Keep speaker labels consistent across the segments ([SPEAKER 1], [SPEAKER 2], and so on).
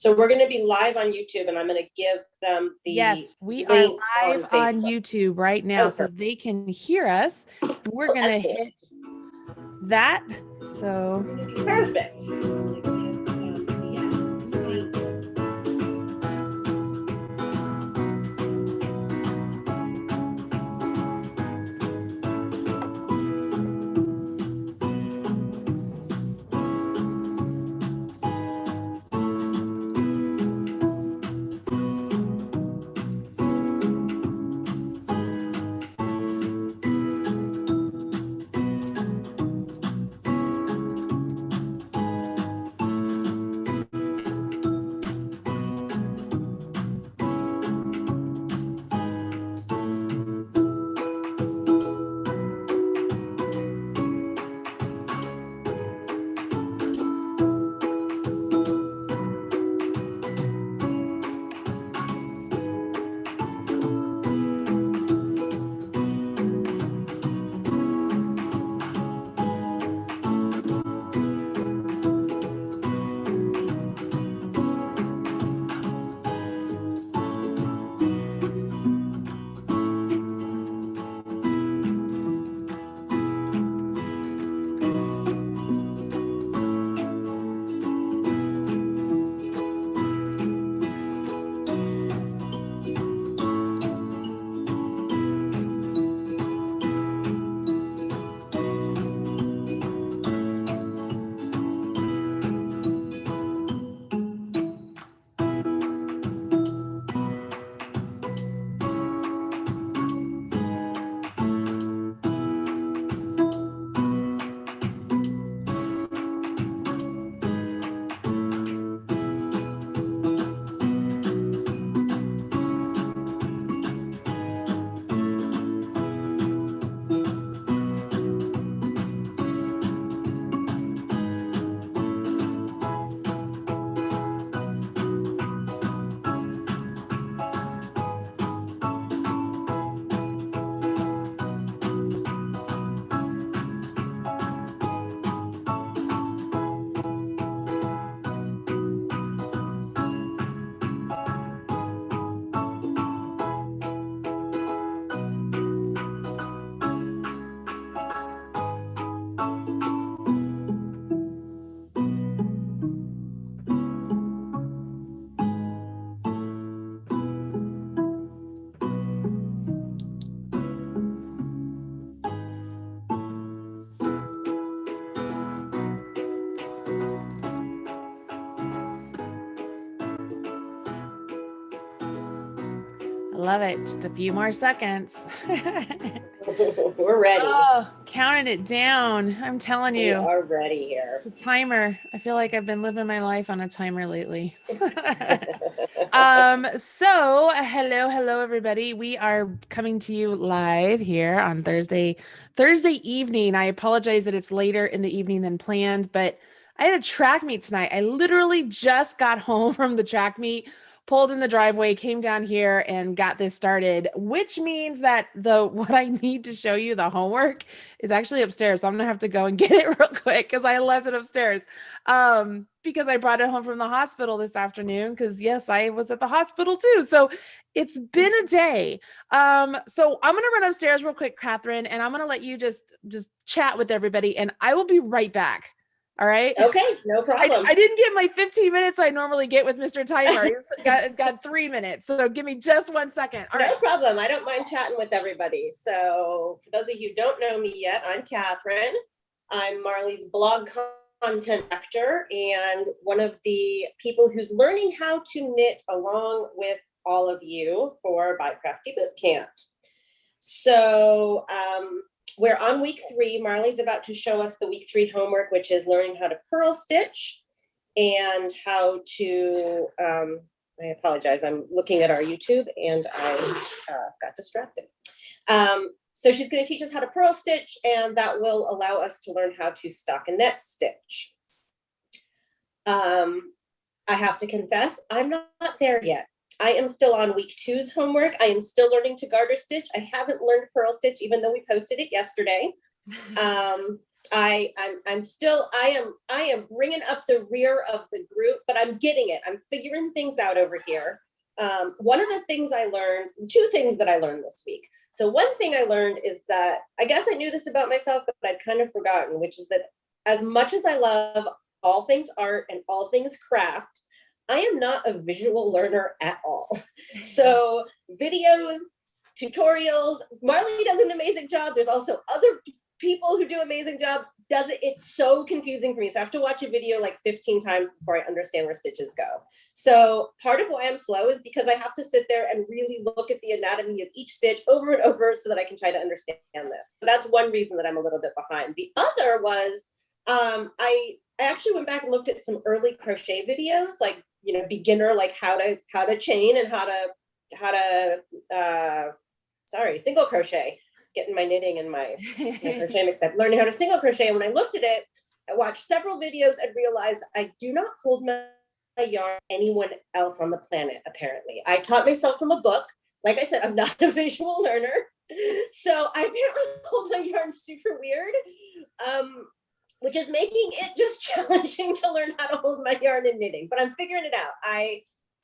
[SPEAKER 1] So we're going to be live on YouTube, and I'm going to give them the
[SPEAKER 2] Yes, we are live on YouTube right now, so they can hear us. We're going to hit that. So
[SPEAKER 1] perfect.
[SPEAKER 2] Love it. Just a few more seconds.
[SPEAKER 1] We're ready.
[SPEAKER 2] Oh, counting it down. I'm telling you.
[SPEAKER 1] We are ready here.
[SPEAKER 2] The timer. I feel like I've been living my life on a timer lately. So hello, everybody. We are coming to you live here on Thursday evening. I apologize that it's later in the evening than planned, but I had a track meet tonight. I literally just got home from the track meet, pulled in the driveway, came down here and got this started, which means that what I need to show you, the homework, is actually upstairs. So I'm gonna have to go and get it real quick because I left it upstairs. Because I brought it home from the hospital this afternoon, because yes, I was at the hospital too. So it's been a day. So I'm gonna run upstairs real quick, Catherine, and I'm gonna let you just chat with everybody, and I will be right back. All right.
[SPEAKER 1] Okay, no problem.
[SPEAKER 2] I didn't get my 15 minutes I normally get with Mr. Timer. He's got 3 minutes. So give me just 1 second.
[SPEAKER 1] All right. No problem. I don't mind chatting with everybody. So for those of you who don't know me yet, I'm Catherine. I'm Marley's blog content actor and one of the people who's learning how to knit along with all of you for BiCrafty Bootcamp. So we're on week 3. Marley's about to show us the week 3 homework, which is learning how to purl stitch and how to, I apologize, I'm looking at our YouTube and I got distracted. So she's going to teach us how to purl stitch, and that will allow us to learn how to stockinette stitch. I have to confess, I'm not there yet. I am still on week 2's homework. I am still learning to garter stitch. I haven't learned purl stitch, even though we posted it yesterday. I am bringing up the rear of the group, but I'm getting it. I'm figuring things out over here. One of the things I learned, two things that I learned this week. So one thing I learned is that, I guess I knew this about myself, but I'd kind of forgotten, which is that as much as I love all things art and all things craft, I am not a visual learner at all. So videos, tutorials, Marley does an amazing job. There's also other people who do amazing job. It's so confusing for me. So I have to watch a video like 15 times before I understand where stitches go. So part of why I'm slow is because I have to sit there and really look at the anatomy of each stitch over and over so that I can try to understand this. So that's one reason that I'm a little bit behind. The other was I actually went back and looked at some early crochet videos, like, you know, beginner, like how to chain and how to single crochet. Getting my knitting and my crochet mixed up, learning how to single crochet. And when I looked at it, I watched several videos and realized I do not hold my yarn anyone else on the planet, apparently. I taught myself from a book. Like I said, I'm not a visual learner. So I apparently hold my yarn super weird, which is making it just challenging to learn how to hold my yarn in knitting, but I'm figuring it out. I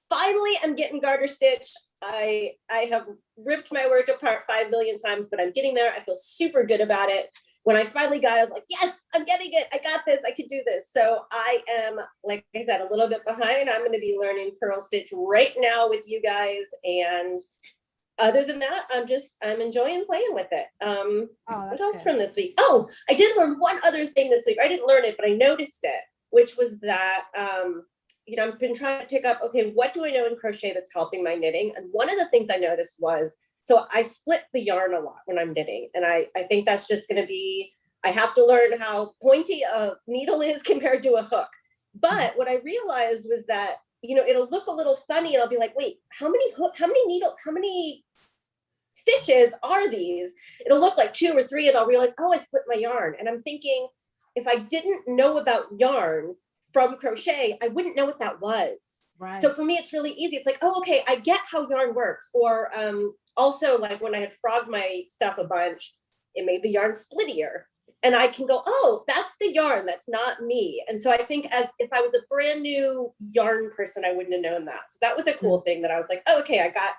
[SPEAKER 1] finally am getting garter stitch. I have ripped my work apart 5 million times, but I'm getting there. I feel super good about it. When I finally got it, I was like, yes, I'm getting it. I got this. I could do this. So I am, like I said, a little bit behind. I'm going to be learning purl stitch right now with you guys. And other than that, I'm enjoying playing with it. What else from this week? Oh, I did learn one other thing this week. I didn't learn it, but I noticed it, which was that, you know, I've been trying to pick up, okay, what do I know in crochet that's helping my knitting? And one of the things I noticed was, so I split the yarn a lot when I'm knitting. And I think that's just going to be, I have to learn how pointy a needle is compared to a hook. But what I realized was that, you know, it'll look a little funny and I'll be like, wait, how many stitches are these? It'll look like 2 or 3 and I'll realize, oh, I split my yarn. And I'm thinking, if I didn't know about yarn from crochet, I wouldn't know what that was. Right. So for me, it's really easy. It's like, oh, okay, I get how yarn works. Or also, like when I had frogged my stuff a bunch, it made the yarn splittier. And I can go, oh, that's the yarn. That's not me. And so I think as if I was a brand new yarn person, I wouldn't have known that. So that was a cool thing that I was like, oh, okay, I got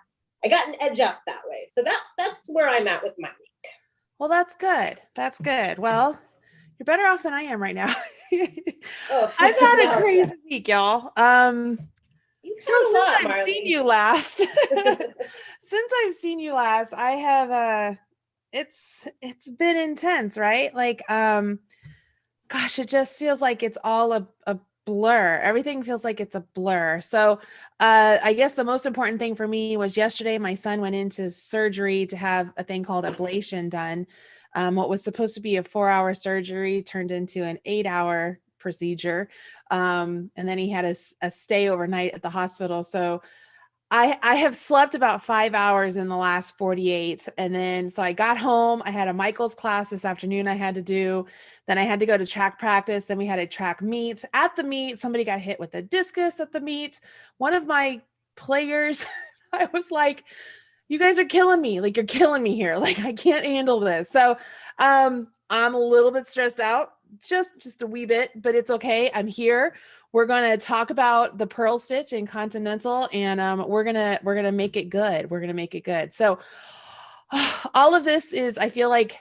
[SPEAKER 1] an edge up that way. So that's where I'm at with my week.
[SPEAKER 2] Well, that's good. That's good. Well, you're better off than I am right now. I've had a crazy week, y'all. Since I've seen you last, I have it's been intense, right? Like gosh, it just feels like it's all a blur. Everything feels like it's a blur. So I guess the most important thing for me was yesterday my son went into surgery to have a thing called ablation done. What was supposed to be a 4-hour surgery turned into an 8-hour procedure. And then he had a stay overnight at the hospital. So I have slept about 5 hours in the last 48. And then, so I got home, I had a Michael's class this afternoon I had to do. Then I had to go to track practice. Then we had a track meet. At the meet, somebody got hit with a discus at the meet. One of my players, I was like, you guys are killing me. Like, you're killing me here. Like, I can't handle this. So I'm a little bit stressed out, just a wee bit, but it's okay. I'm here. We're going to talk about the purl stitch in Continental, and we're going to make it good. We're going to make it good. So all of this is, I feel like,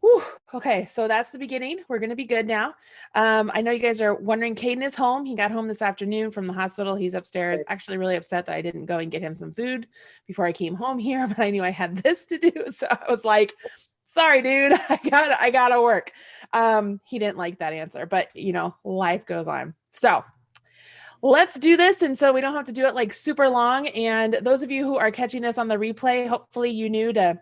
[SPEAKER 2] whew, okay, so that's the beginning. We're going to be good now. I know you guys are wondering, Caden is home. He got home this afternoon from the hospital. He's upstairs, actually really upset that I didn't go and get him some food before I came home here, but I knew I had this to do. So I was like, sorry, dude, I gotta work. He didn't like that answer, but you know, life goes on. So let's do this. And so we don't have to do it like super long. And those of you who are catching this on the replay, hopefully you knew to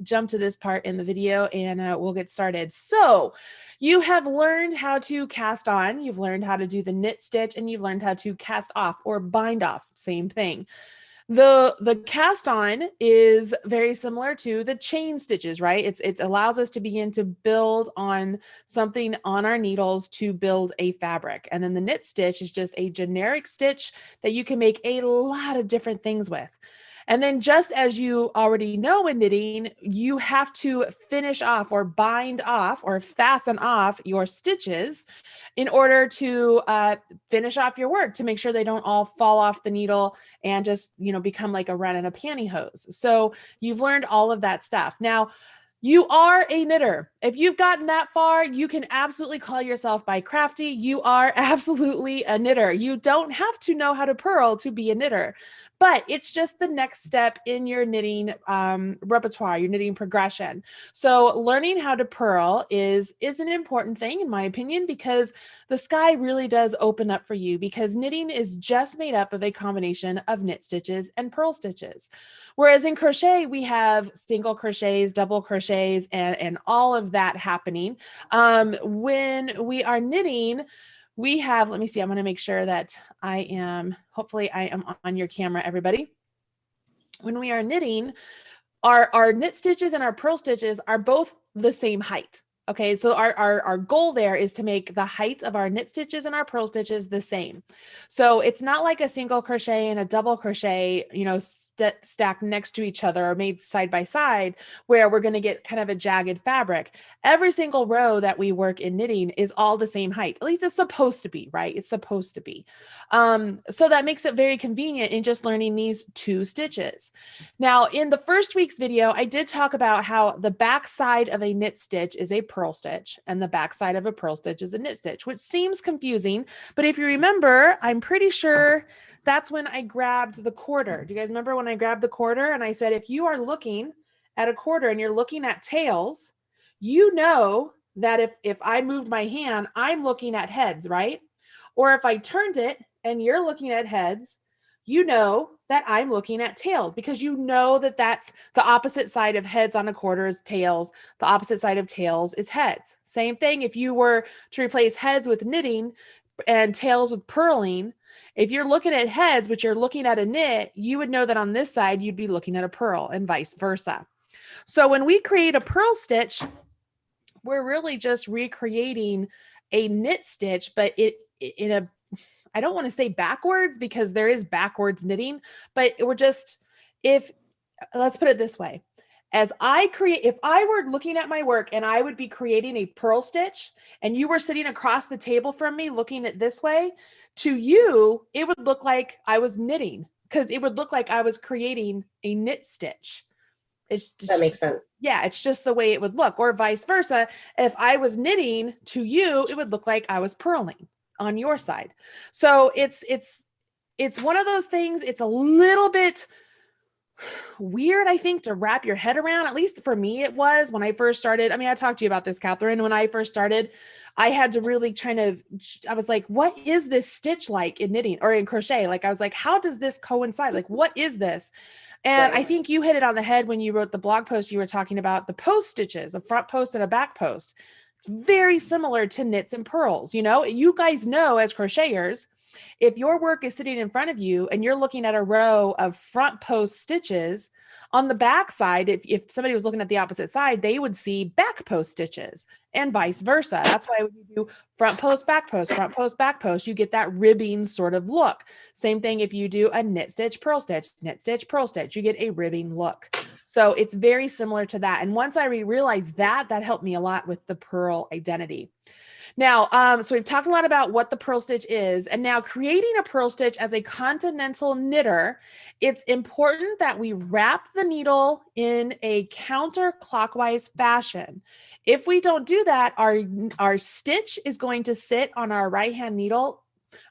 [SPEAKER 2] jump to this part in the video and we'll get started. So you have learned how to cast on, you've learned how to do the knit stitch, and you've learned how to cast off or bind off, same thing. The cast on is very similar to the chain stitches, right? It allows us to begin to build on something on our needles to build a fabric. And then the knit stitch is just a generic stitch that you can make a lot of different things with. And then just as you already know in knitting, you have to finish off or bind off or fasten off your stitches in order to finish off your work, to make sure they don't all fall off the needle and just, you know, become like a run in a pantyhose. So you've learned all of that stuff. Now, you are a knitter. If you've gotten that far, you can absolutely call yourself BiCrafty. You are absolutely a knitter. You don't have to know how to purl to be a knitter, but it's just the next step in your knitting repertoire, your knitting progression. So learning how to purl is an important thing, in my opinion, because the sky really does open up for you, because knitting is just made up of a combination of knit stitches and purl stitches. Whereas in crochet, we have single crochets, double crochets, and all of that happening. When we are knitting, we have, let me see, I'm going to make sure that hopefully I am on your camera, everybody. When we are knitting, our knit stitches and our purl stitches are both the same height. Okay, so our goal there is to make the height of our knit stitches and our purl stitches the same. So it's not like a single crochet and a double crochet, you know, stacked next to each other or made side by side, where we're going to get kind of a jagged fabric. Every single row that we work in knitting is all the same height. At least it's supposed to be, right? It's supposed to be. So that makes it very convenient in just learning these 2 stitches. Now, in the first week's video, I did talk about how the back side of a knit stitch is a purl stitch and the back side of a purl stitch is a knit stitch, which seems confusing. But if you remember, I'm pretty sure that's when I grabbed the quarter. Do you guys remember when I grabbed the quarter and I said, if you are looking at a quarter and you're looking at tails, you know that if I moved my hand, I'm looking at heads, right? Or if I turned it and you're looking at heads, you know that I'm looking at tails, because you know that that's the opposite side of heads on a quarter is tails. The opposite side of tails is heads. Same thing if you were to replace heads with knitting and tails with purling. If you're looking at heads, but you're looking at a knit, you would know that on this side, you'd be looking at a purl and vice versa. So when we create a purl stitch, we're really just recreating a knit stitch, but in a, I don't want to say backwards because there is backwards knitting, but we're just, let's put it this way. If I were looking at my work and I would be creating a purl stitch and you were sitting across the table from me looking at this way, to you, it would look like I was knitting, because it would look like I was creating a knit stitch.
[SPEAKER 1] That makes sense.
[SPEAKER 2] Yeah, it's just the way it would look, or vice versa. If I was knitting, to you, it would look like I was purling on your side. So it's one of those things. It's a little bit weird, I think, to wrap your head around. At least for me, it was when I first started. I mean, I talked to you about this, Catherine. When I first started, I had to really I was like, what is this stitch like in knitting or in crochet? Like, I was like, how does this coincide? Like, what is this? And I think you hit it on the head when you wrote the blog post. You were talking about the post stitches, a front post and a back post. It's very similar to knits and purls. You know, you guys know as crocheters, if your work is sitting in front of you and you're looking at a row of front post stitches, on the back side, if somebody was looking at the opposite side, they would see back post stitches and vice versa. That's why when you do front post, back post, front post, back post, you get that ribbing sort of look. Same thing if you do a knit stitch, purl stitch, knit stitch, purl stitch, you get a ribbing look. So it's very similar to that. And once I realized that helped me a lot with the purl identity. Now, so we've talked a lot about what the purl stitch is, and now creating a purl stitch as a continental knitter, it's important that we wrap the needle in a counterclockwise fashion. If we don't do that, our stitch is going to sit on our right hand needle.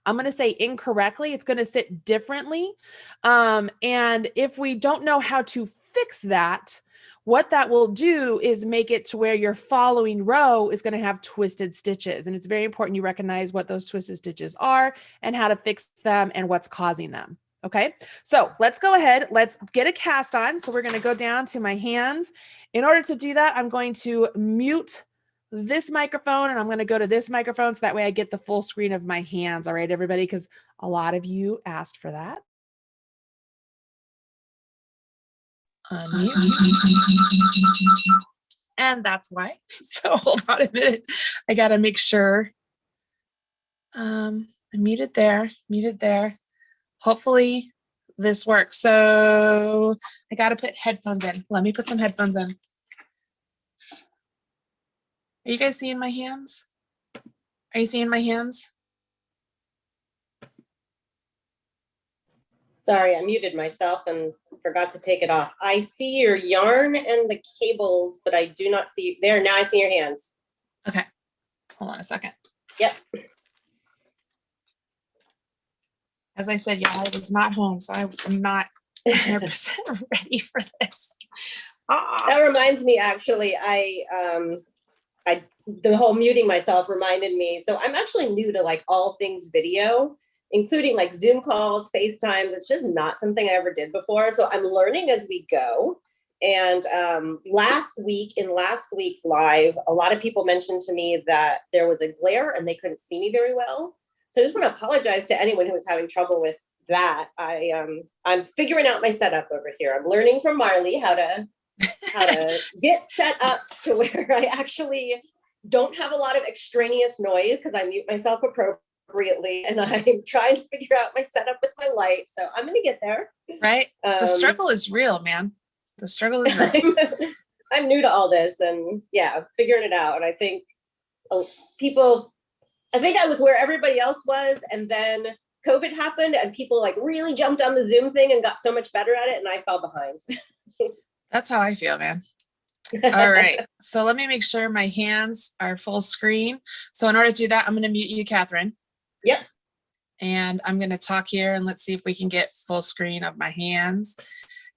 [SPEAKER 2] I'm going to say incorrectly. It's going to sit differently. And if we don't know how to fix that, what that will do is make it to where your following row is going to have twisted stitches. And it's very important you recognize what those twisted stitches are and how to fix them and what's causing them. Okay, so let's go ahead. Let's get a cast on. So we're going to go down to my hands. In order to do that, I'm going to mute this microphone and I'm going to go to this microphone so that way I get the full screen of my hands. All right, everybody, because a lot of you asked for that. And that's why. So hold on a minute. I got to make sure. I'm muted there, muted there. Hopefully this work. So I got to put headphones in. Let me put some headphones in. Are you guys seeing my hands? Are you seeing my hands?
[SPEAKER 1] Sorry, I muted myself and forgot to take it off. I see your yarn and the cables, but I do not see there. Now I see your hands.
[SPEAKER 2] Okay. Hold on a second.
[SPEAKER 1] Yep.
[SPEAKER 2] As I said, y'all, I was not home, so I was not 100% ready for this.
[SPEAKER 1] That reminds me, actually, the whole muting myself reminded me. So I'm actually new to like all things video, including like Zoom calls, FaceTime. It's just not something I ever did before. So I'm learning as we go. And last week's live, a lot of people mentioned to me that there was a glare and they couldn't see me very well. So I just want to apologize to anyone who was having trouble with that. I'm figuring out my setup over here. I'm learning from Marley how to get set up to where I actually don't have a lot of extraneous noise because I mute myself appropriately, and I'm trying to figure out my setup with my light. So I'm going to get there.
[SPEAKER 2] Right. The struggle is real, man. The struggle is real.
[SPEAKER 1] I'm new to all this and yeah, figuring it out. And I think I was where everybody else was. And then COVID happened and people like really jumped on the Zoom thing and got so much better at it. And I fell behind.
[SPEAKER 2] That's how I feel, man. All right. So let me make sure my hands are full screen. So in order to do that, I'm going to mute you, Catherine.
[SPEAKER 1] Yep.
[SPEAKER 2] And I'm going to talk here and let's see if we can get full screen of my hands.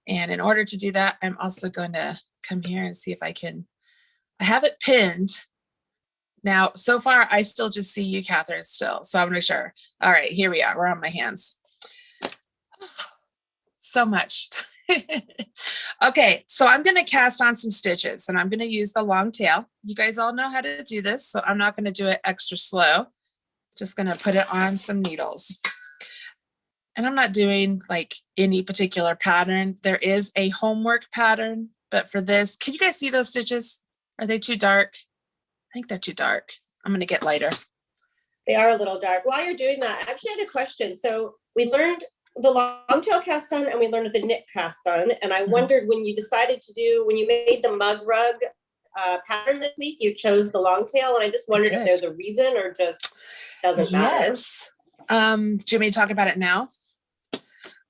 [SPEAKER 2] And in order to do that, I'm also going to come here and see if I have it pinned. Now, so far, I still just see you, Catherine, still. So I'm going to make sure. All right, here we are. We're on my hands. So much. Okay, so I'm going to cast on some stitches and I'm going to use the long tail. You guys all know how to do this, so I'm not going to do it extra slow. Just going to put it on some needles. And I'm not doing like any particular pattern. There is a homework pattern, but for this, can you guys see those stitches? Are they too dark? I think they're too dark. I'm going to get lighter.
[SPEAKER 1] They are a little dark. While you're doing that, I actually had a question. So we learned the long tail cast on and we learned the knit cast on. And I wondered when you made the mug rug pattern this week, you chose the long tail. And I just wondered if there's a reason or just doesn't matter.
[SPEAKER 2] Yes. Do you want me to talk about it now?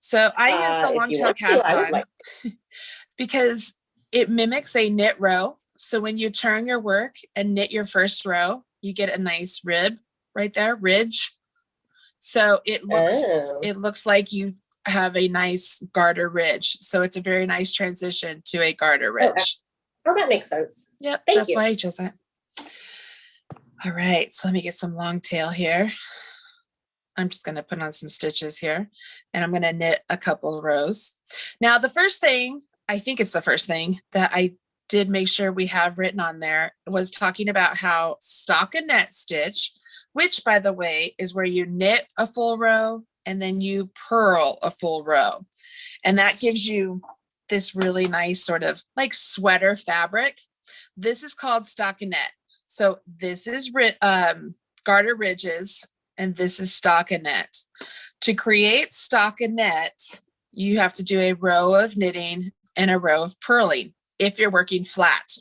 [SPEAKER 2] So I use the long tail cast on because it mimics a knit row. So when you turn your work and knit your first row, you get a nice rib right there, ridge. So it looks like you have a nice garter ridge. So it's a very nice transition to a garter ridge.
[SPEAKER 1] Oh, that makes sense.
[SPEAKER 2] Yep, that's why I chose it. All right, so let me get some long tail here. I'm just going to put on some stitches here and I'm going to knit a couple of rows. Now, the first thing, I think it's the first thing that I did make sure we have written on there was talking about how stockinette stitch, which by the way, is where you knit a full row and then you purl a full row. And that gives you this really nice sort of like sweater fabric. This is called stockinette. So this is garter ridges and this is stockinette. To create stockinette, you have to do a row of knitting and a row of purling if you're working flat.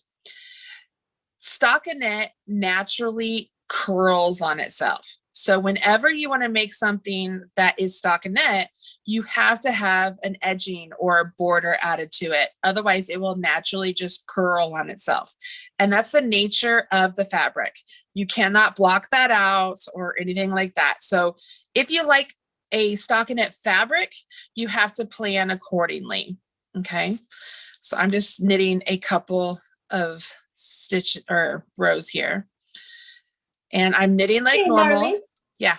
[SPEAKER 2] Stockinette naturally curls on itself. So whenever you want to make something that is stockinette, you have to have an edging or a border added to it. Otherwise, it will naturally just curl on itself. And that's the nature of the fabric. You cannot block that out or anything like that. So if you like a stockinette fabric, you have to plan accordingly. Okay. So I'm just knitting a couple of stitch or rows here. And I'm knitting like normal.
[SPEAKER 1] Marley,
[SPEAKER 2] yeah.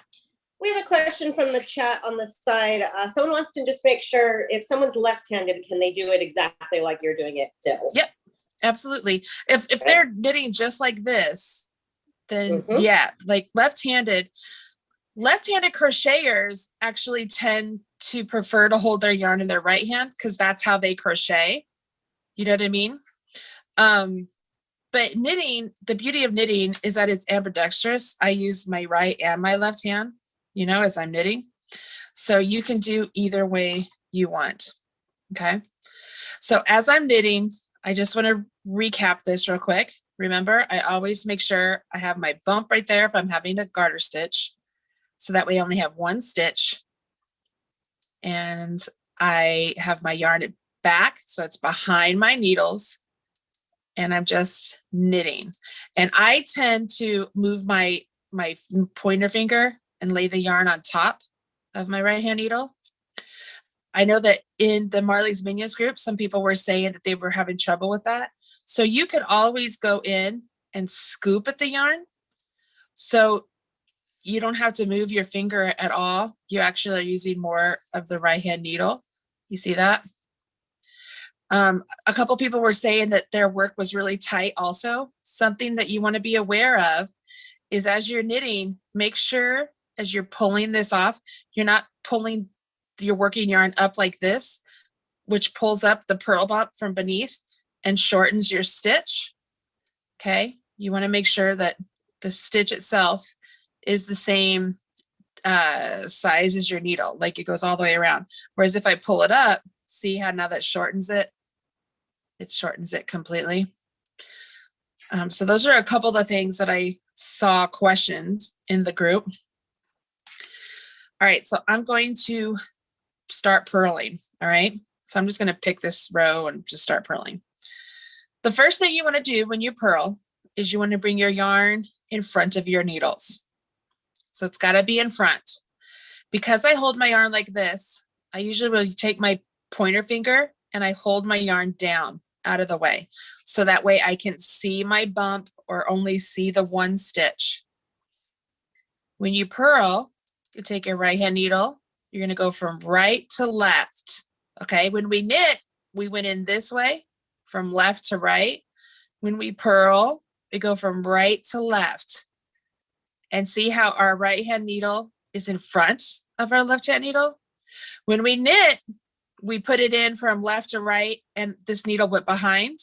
[SPEAKER 1] We have a question from the chat on the side. Someone wants to just make sure if someone's left-handed, can they do it exactly like you're doing it still?
[SPEAKER 2] Yep, absolutely. If they're knitting just like this, then yeah, like left-handed crocheters actually tend to prefer to hold their yarn in their right hand because that's how they crochet. You know what I mean? But knitting, the beauty of knitting is that it's ambidextrous. I use my right and my left hand, you know, as I'm knitting. So you can do either way you want. Okay. So as I'm knitting, I just want to recap this real quick. Remember, I always make sure I have my bump right there if I'm having a garter stitch. So that way I only have one stitch. And I have my yarn back, so it's behind my needles. And I'm just knitting. And I tend to move my pointer finger and lay the yarn on top of my right hand needle. I know that in the Marley's Minions group, some people were saying that they were having trouble with that. So you could always go in and scoop at the yarn. So you don't have to move your finger at all. You actually are using more of the right hand needle. You see that? A couple people were saying that their work was really tight also. Something that you want to be aware of is as you're knitting, make sure as you're pulling this off, you're not pulling your working yarn up like this, which pulls up the purl bump from beneath and shortens your stitch. Okay, you want to make sure that the stitch itself is the same size as your needle, like it goes all the way around. Whereas if I pull it up, see how now that shortens it? It shortens it completely. So those are a couple of the things that I saw questioned in the group. All right, so I'm going to start purling. All right, so I'm just going to pick this row and just start purling. The first thing you want to do when you purl is you want to bring your yarn in front of your needles. So it's got to be in front. Because I hold my yarn like this, I usually will take my pointer finger and I hold my yarn down out of the way. So that way I can see my bump or only see the one stitch. When you purl, you take your right hand needle, you're going to go from right to left. Okay, when we knit, we went in this way from left to right. When we purl, we go from right to left. And see how our right hand needle is in front of our left hand needle? When we knit, we put it in from left to right and this needle went behind.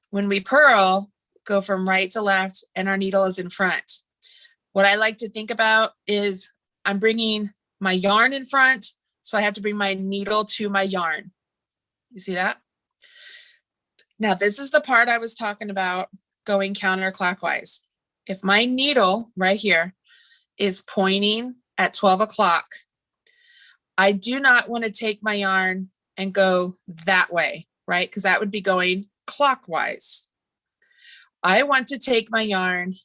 [SPEAKER 2] When we purl, go from right to left and our needle is in front. What I like to think about is I'm bringing my yarn in front, so I have to bring my needle to my yarn. You see that? Now, this is the part I was talking about going counterclockwise. If my needle right here is pointing at 12 o'clock, I do not want to take my yarn and go that way, right? Because that would be going clockwise. I want to take my yarn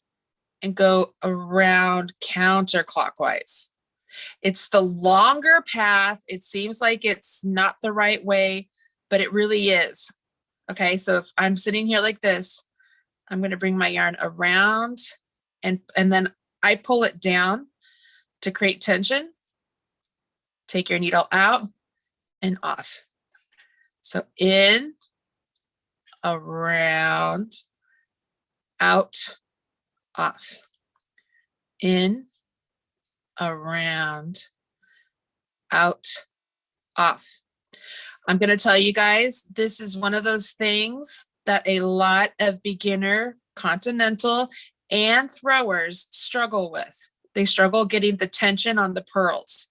[SPEAKER 2] and go around counterclockwise. It's the longer path. It seems like it's not the right way, but it really is. Okay, so if I'm sitting here like this, I'm going to bring my yarn around and then I pull it down to create tension. Take your needle out and off. So in, around, out, off. In, around, out, off. I'm going to tell you guys, this is one of those things that a lot of beginner continental and throwers struggle with. They struggle getting the tension on the purls.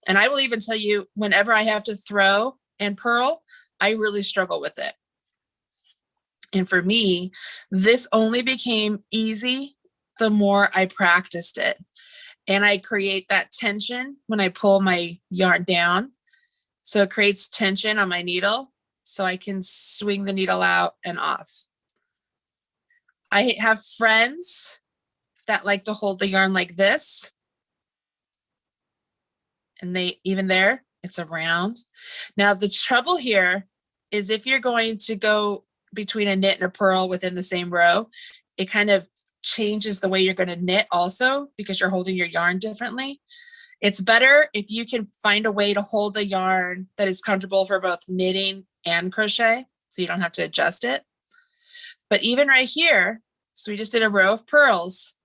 [SPEAKER 2] And I will even tell you, whenever I have to throw and purl, I really struggle with it. And for me, this only became easy the more I practiced it. And I create that tension when I pull my yarn down. So it creates tension on my needle so I can swing the needle out and off. I have friends that like to hold the yarn like this. And they, even there, it's around. Now the trouble here is if you're going to go between a knit and a purl within the same row, it kind of changes the way you're going to knit also because you're holding your yarn differently. It's better if you can find a way to hold the yarn that is comfortable for both knitting and crochet, so you don't have to adjust it. But even right here, so we just did a row of purls.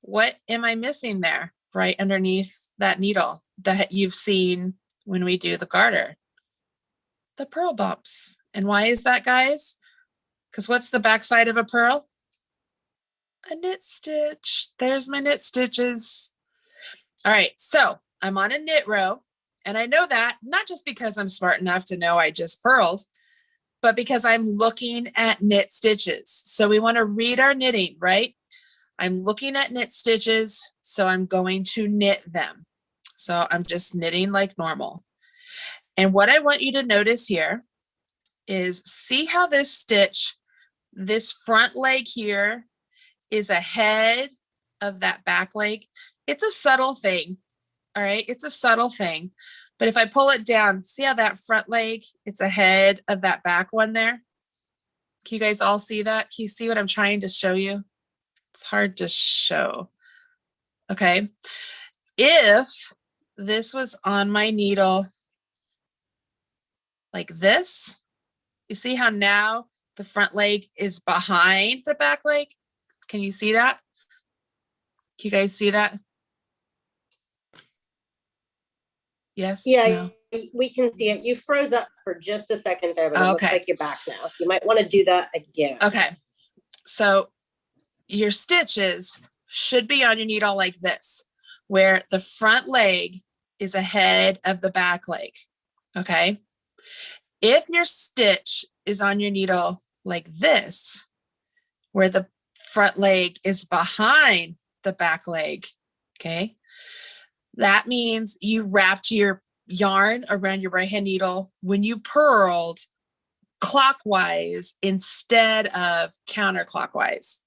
[SPEAKER 2] What am I missing there right underneath that needle that you've seen when we do the garter? The purl bumps. And why is that, guys? Because what's the back side of a purl? A knit stitch. There's my knit stitches. All right, so I'm on a knit row And I know that not just because I'm smart enough to know I just purled, but because I'm looking at knit stitches. So we want to read our knitting, right? I'm looking at knit stitches, so I'm going to knit them. So I'm just knitting like normal. And what I want you to notice here is see how this stitch, this front leg here is ahead of that back leg. It's a subtle thing, all right? It's a subtle thing. But if I pull it down, see how that front leg, it's ahead of that back one there? Can you guys all see that? Can you see what I'm trying to show you? It's hard to show. Okay. If this was on my needle like this, you see how now the front leg is behind the back leg? Can you see that? Can you guys see that? Yes?
[SPEAKER 1] Yeah,
[SPEAKER 2] no?
[SPEAKER 1] we can see it. You froze up for just a second there, but it looks
[SPEAKER 2] Okay.
[SPEAKER 1] like you're back now. You might want to do that again.
[SPEAKER 2] Okay. So your stitches should be on your needle like this, where the front leg is ahead of the back leg. Okay. If your stitch is on your needle like this, where the front leg is behind the back leg, okay, that means you wrapped your yarn around your right hand needle when you purled clockwise instead of counterclockwise.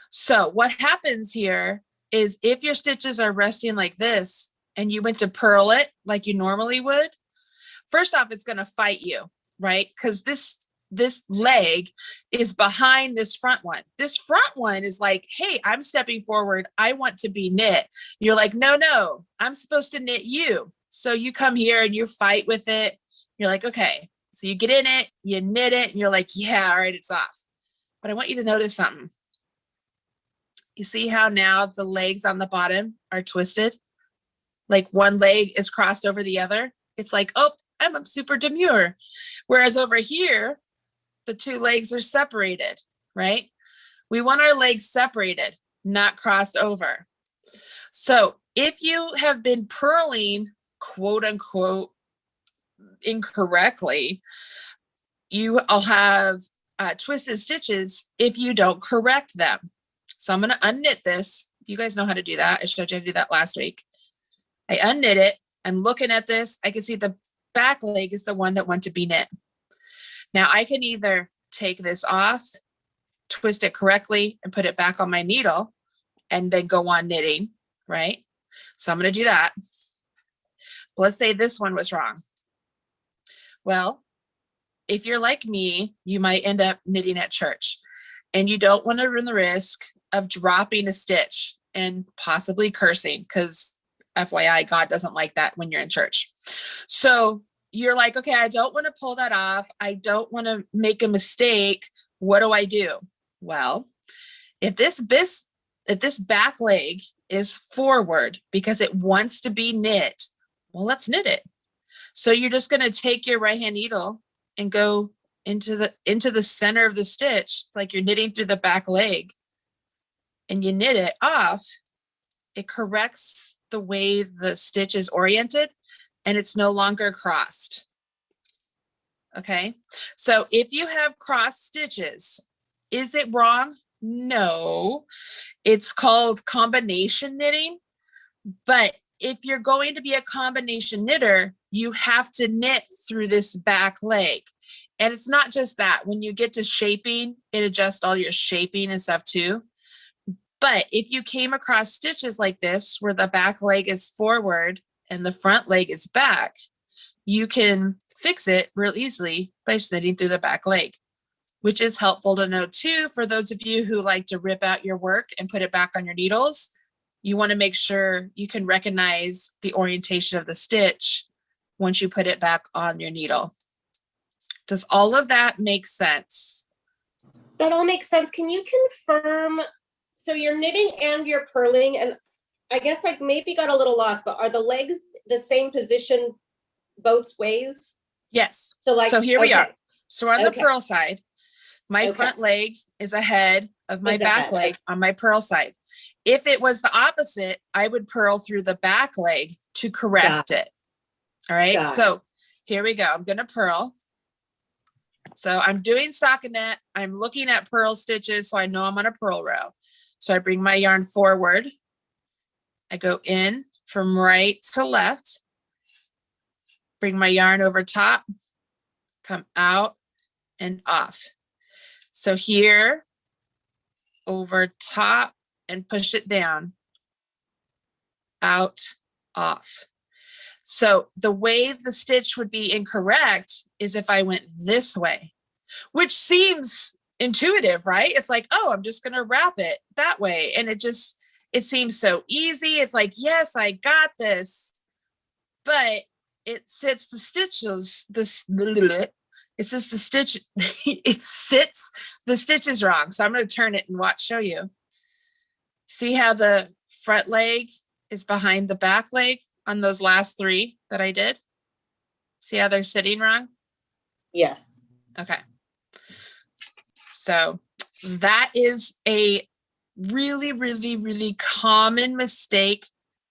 [SPEAKER 2] So what happens here is if your stitches are resting like this and you went to purl it like you normally would, first off, it's going to fight you, right? Because this leg is behind this front one. This front one is like, hey, I'm stepping forward. I want to be knit. You're like, no, I'm supposed to knit you. So you come here and you fight with it. You're like, okay. So you get in it, you knit it, and you're like, yeah, all right, it's off. But I want you to notice something. You see how now the legs on the bottom are twisted? Like one leg is crossed over the other. It's like, oh, I'm super demure. Whereas over here, the two legs are separated, right? We want our legs separated, not crossed over. So if you have been purling, quote unquote, incorrectly, you will have twisted stitches if you don't correct them. So I'm going to unknit this. You guys know how to do that. I showed you how to do that last week. I unknit it. I'm looking at this. I can see the back leg is the one that wants to be knit. Now I can either take this off, twist it correctly, and put it back on my needle, and then go on knitting, right? So I'm going to do that. But let's say this one was wrong. Well, if you're like me, you might end up knitting at church, and you don't want to run the risk of dropping a stitch and possibly cursing, because FYI, God doesn't like that when you're in church. So you're like, okay, I don't want to pull that off. I don't want to make a mistake. What do I do? Well, if this back leg is forward because it wants to be knit, well, let's knit it. So you're just going to take your right hand needle and go into the center of the stitch. It's like you're knitting through the back leg, and you knit it off. It corrects the way the stitch is oriented, and it's no longer crossed. Okay. So if you have crossed stitches, is it wrong? No, it's called combination knitting. But if you're going to be a combination knitter, you have to knit through this back leg. And it's not just that. When you get to shaping, it adjusts all your shaping and stuff too. But if you came across stitches like this, where the back leg is forward and the front leg is back, you can fix it real easily by knitting through the back leg, which is helpful to know too, for those of you who like to rip out your work and put it back on your needles. You want to make sure you can recognize the orientation of the stitch once you put it back on your needle. Does all of that make sense?
[SPEAKER 1] That all makes sense. Can you confirm, so you're knitting and you're purling, and I guess I maybe got a little lost, but are the legs the same position both ways?
[SPEAKER 2] Yes.
[SPEAKER 1] So
[SPEAKER 2] here we are. So we're on the
[SPEAKER 1] Okay.
[SPEAKER 2] purl side. My front leg is ahead of my back leg on my purl side. If it was the opposite, I would purl through the back leg to correct it. All right.
[SPEAKER 1] Got it.
[SPEAKER 2] So here we go. I'm going to purl. So I'm doing stockinette. I'm looking at purl stitches, so I know I'm on a purl row. So I bring my yarn forward. I go in from right to left. Bring my yarn over top, come out and off. So here, over top and push it down, out, off. So the way the stitch would be incorrect is if I went this way, which seems intuitive, right? It's like, oh, I'm just going to wrap it that way. And it seems so easy. It's like, yes, I got this, but it sits the stitches, it says the stitch, it sits the stitches wrong. So I'm going to turn it and show you. See how the front leg is behind the back leg on those last 3 that I did? See how they're sitting wrong?
[SPEAKER 1] Yes.
[SPEAKER 2] Okay. So that is a really, really, really common mistake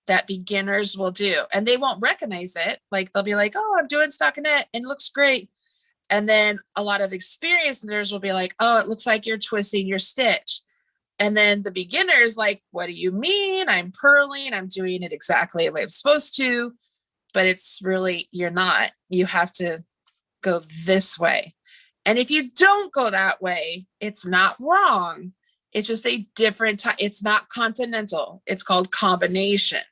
[SPEAKER 2] that beginners will do. And they won't recognize it. Like they'll be like, oh, I'm doing stockinette and it looks great. And then a lot of experienced knitters will be like, oh, it looks like you're twisting your stitch. And then the beginners like, what do you mean? I'm purling. I'm doing it exactly the way I'm supposed to. But it's really, you're not. You have to go this way. And if you don't go that way, it's not wrong. It's just a different type. It's not continental. It's called combination,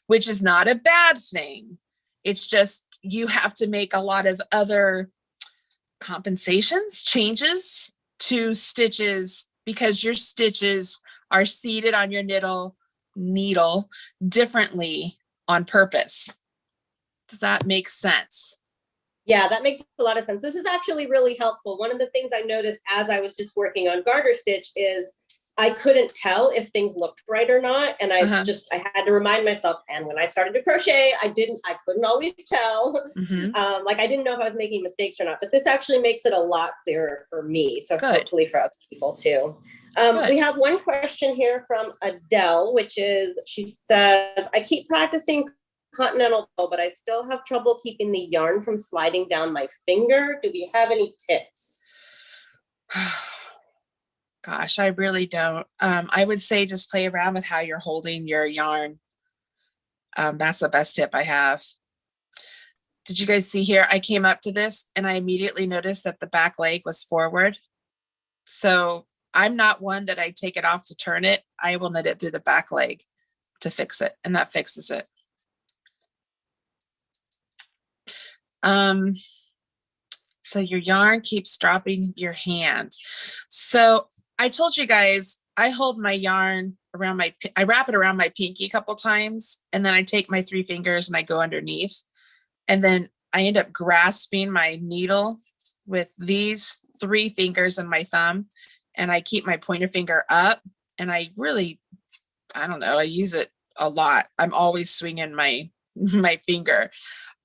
[SPEAKER 2] which is not a bad thing. It's just you have to make a lot of other compensations, changes to stitches because your stitches are seated on your needle differently on purpose. Does that make sense?
[SPEAKER 1] Yeah, that makes a lot of sense. This is actually really helpful. One of the things I noticed as I was just working on garter stitch is I couldn't tell if things looked right or not. And I had to remind myself. And when I started to crochet, I couldn't always tell. Like I didn't know if I was making mistakes or not, but this actually makes it a lot clearer for me. So hopefully for other people too. We have one question here from Adele, which is, she says, I keep practicing continental, but I still have trouble keeping the yarn from sliding down my finger. Do we have any tips?
[SPEAKER 2] Gosh, I really don't. I would say just play around with how you're holding your yarn. That's the best tip I have. Did you guys see here? I came up to this and I immediately noticed that the back leg was forward. So I'm not one that I take it off to turn it. I will knit it through the back leg to fix it, and that fixes it. So your yarn keeps dropping your hand. So I told you guys, I hold my yarn around I wrap it around my pinky a couple times, and then I take my 3 fingers and I go underneath. And then I end up grasping my needle with these 3 fingers and my thumb, and I keep my pointer finger up, and I don't know, I use it a lot. I'm always swinging my finger.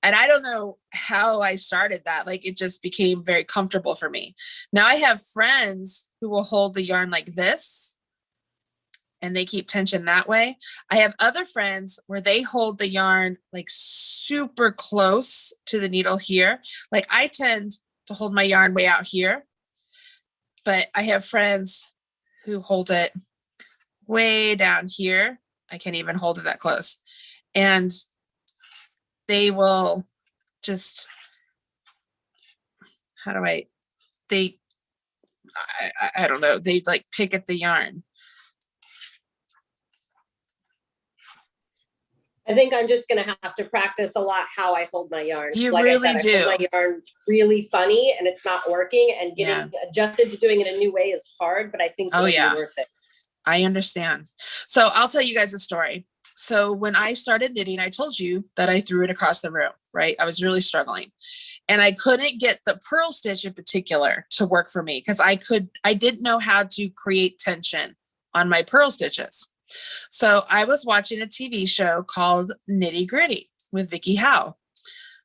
[SPEAKER 2] And I don't know how I started that. Like it just became very comfortable for me. Now I have friends who will hold the yarn like this and they keep tension that way. I have other friends where they hold the yarn like super close to the needle here. Like I tend to hold my yarn way out here, but I have friends who hold it way down here. I can't even hold it that close. And they will just, I don't know, they like pick at the yarn.
[SPEAKER 1] I think I'm just going to have to practice a lot how I hold my yarn.
[SPEAKER 2] You
[SPEAKER 1] like
[SPEAKER 2] really
[SPEAKER 1] I
[SPEAKER 2] do.
[SPEAKER 1] hold my yarn really funny and it's not working, and getting adjusted to doing it a new way is hard, but I think it'll be worth it.
[SPEAKER 2] I understand. So I'll tell you guys a story. So when I started knitting, I told you that I threw it across the room, right? I was really struggling and I couldn't get the purl stitch in particular to work for me because I didn't know how to create tension on my purl stitches. So I was watching a TV show called Nitty Gritty with Vicky Howe.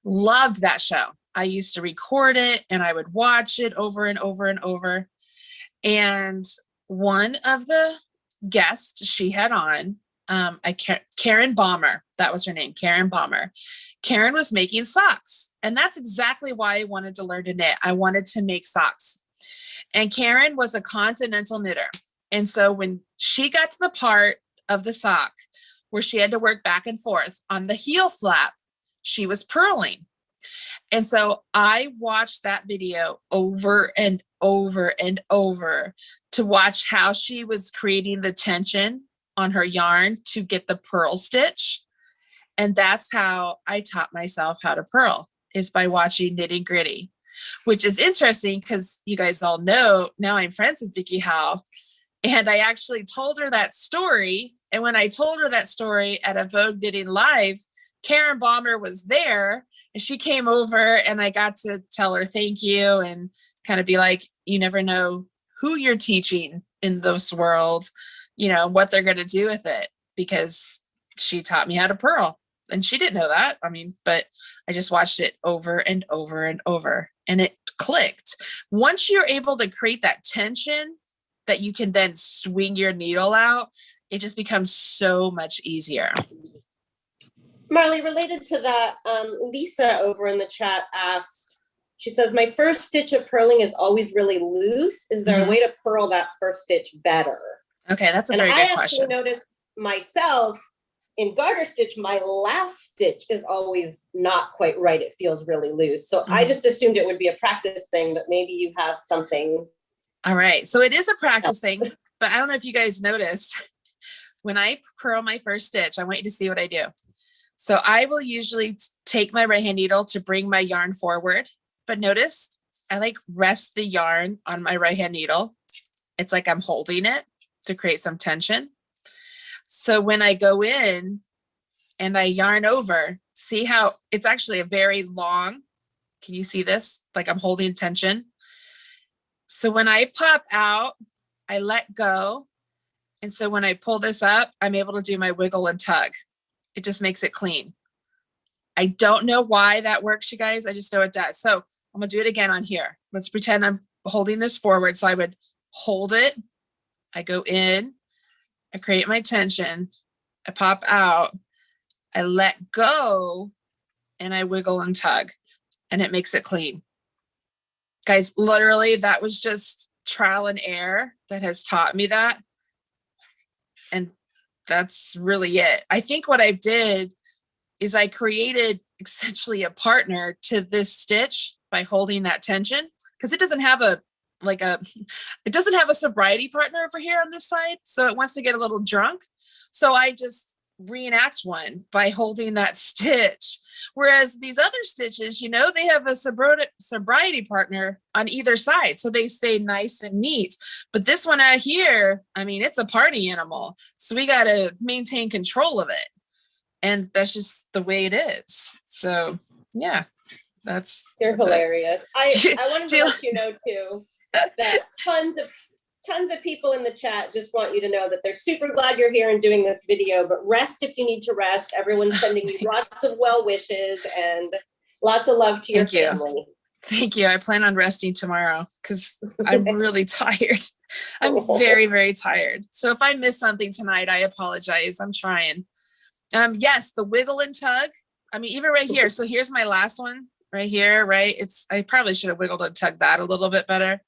[SPEAKER 2] Loved that show. I used to record it and I would watch it over and over and over. And one of the guests she had on
[SPEAKER 3] Karen Balmer, that was her name, Karen Balmer. Karen was making socks. And that's exactly why I wanted to learn to knit. I wanted to make socks. And Karen was a continental knitter. And so when she got to the part of the sock where she had to work back and forth on the heel flap, she was purling. And so I watched that video over and over and over to watch how she was creating the tension on her yarn to get the purl stitch. And that's how I taught myself how to purl, is by watching Knitting Gritty, which is interesting because you guys all know now I'm friends with Vicky Howe. And I actually told her that story. And when I told her that story at a Vogue Knitting Live, Karen Balmer was there and she came over and I got to tell her thank you and kind of be like, you never know who you're teaching in this world, you know, what they're going to do with it, because she taught me how to purl. And she didn't know that. I mean, but I just watched it over and over and over and it clicked. Once you're able to create that tension that you can then swing your needle out, it just becomes so much easier.
[SPEAKER 1] Marley, related to that, Lisa over in the chat asked, she says, my first stitch of purling is always really loose. Is there a way to purl that first stitch better?
[SPEAKER 3] Okay, that's a very good question.
[SPEAKER 1] And I actually noticed myself in garter stitch, my last stitch is always not quite right. It feels really loose. So I just assumed it would be a practice thing, but maybe you have something.
[SPEAKER 3] All right. So it is a practice thing, but I don't know if you guys noticed when I purl my first stitch, I want you to see what I do. So I will usually take my right hand needle to bring my yarn forward, but notice I like rest the yarn on my right hand needle. It's like I'm holding it to create some tension. So when I go in and I yarn over, see how it's actually a very long, can you see this? Like I'm holding tension. So when I pop out, I let go. And so when I pull this up, I'm able to do my wiggle and tug. It just makes it clean. I don't know why that works, you guys. I just know it does. So I'm gonna do it again on here. Let's pretend I'm holding this forward. So I would hold it. I go in, I create my tension, I pop out, I let go, and I wiggle and tug, and it makes it clean. Guys, literally, that was just trial and error that has taught me that. And that's really it. I think what I did is I created essentially a partner to this stitch by holding that tension, because it doesn't have a sobriety partner over here on this side. So it wants to get a little drunk. So I just reenact one by holding that stitch. Whereas these other stitches, you know, they have a sobriety partner on either side. So they stay nice and neat. But this one out here, I mean, it's a party animal. So we got to maintain control of it. And that's just the way it is. So yeah,
[SPEAKER 1] You're hilarious. I wanted to let you know too, that tons of people in the chat just want you to know that they're super glad you're here and doing this video, but rest if you need to rest. Everyone's sending you lots of well wishes and lots of love to your family.
[SPEAKER 3] Thank you. I plan on resting tomorrow because I'm really tired. I'm very, very tired. So if I miss something tonight, I apologize. I'm trying. Yes, the wiggle and tug. I mean, even right here. So here's my last one right here, right? I probably should have wiggled and tugged that a little bit better.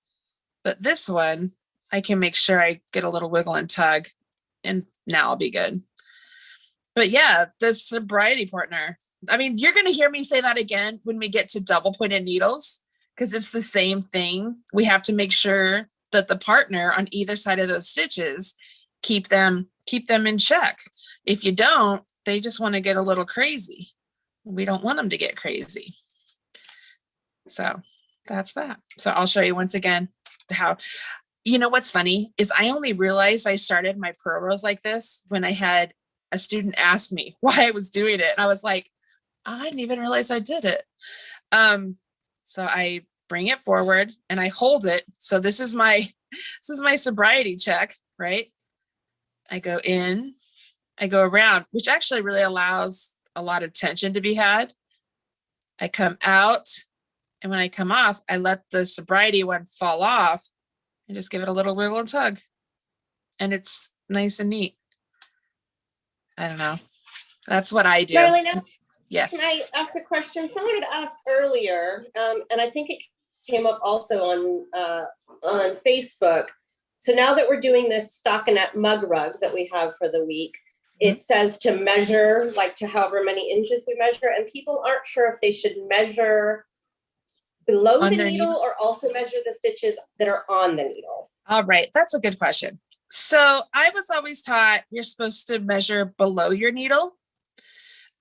[SPEAKER 3] But this one, I can make sure I get a little wiggle and tug, and now I'll be good. But yeah, the sobriety partner. I mean, you're going to hear me say that again when we get to double pointed needles, because it's the same thing. We have to make sure that the partner on either side of those stitches keep them in check. If you don't, they just want to get a little crazy. We don't want them to get crazy. So that's that. So I'll show you once again how. You know what's funny is I only realized I started my purl rows like this when I had a student ask me why I was doing it. And I was like, I didn't even realize I did it. So I bring it forward and I hold it. So this is my sobriety check, right? I go in, I go around, which actually really allows a lot of tension to be had. I come out, and when I come off, I let the sobriety one fall off and just give it a little wiggle and tug. And it's nice and neat. I don't know. That's what I do.
[SPEAKER 1] Marlene,
[SPEAKER 3] Yes.
[SPEAKER 1] can I ask a question? Someone had asked earlier, and I think it came up also on Facebook. So now that we're doing this Stockinette mug rug that we have for the week, it says to measure, like to however many inches we measure, and people aren't sure if they should measure below the needle or also measure the stitches that are on the needle.
[SPEAKER 3] All right, that's a good question. So I was always taught you're supposed to measure below your needle.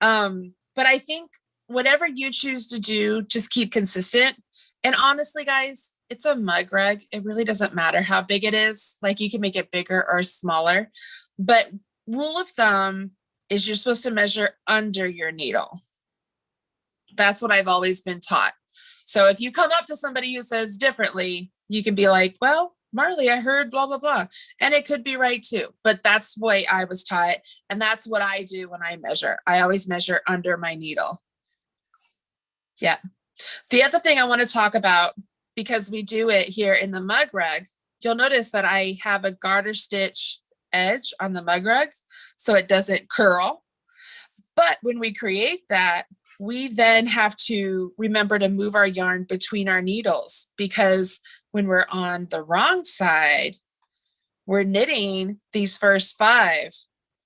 [SPEAKER 3] But I think whatever you choose to do, just keep consistent. And honestly, guys, it's a mug rug. It really doesn't matter how big it is. Like you can make it bigger or smaller. But rule of thumb is you're supposed to measure under your needle. That's what I've always been taught. So if you come up to somebody who says differently, you can be like, well, Marley, I heard blah, blah, blah. And it could be right too, but that's the way I was taught. And that's what I do when I measure. I always measure under my needle. Yeah. The other thing I want to talk about, because we do it here in the mug rug, you'll notice that I have a garter stitch edge on the mug rug, so it doesn't curl. But when we create that, we then have to remember to move our yarn between our needles, because when we're on the wrong side, we're knitting these first 5,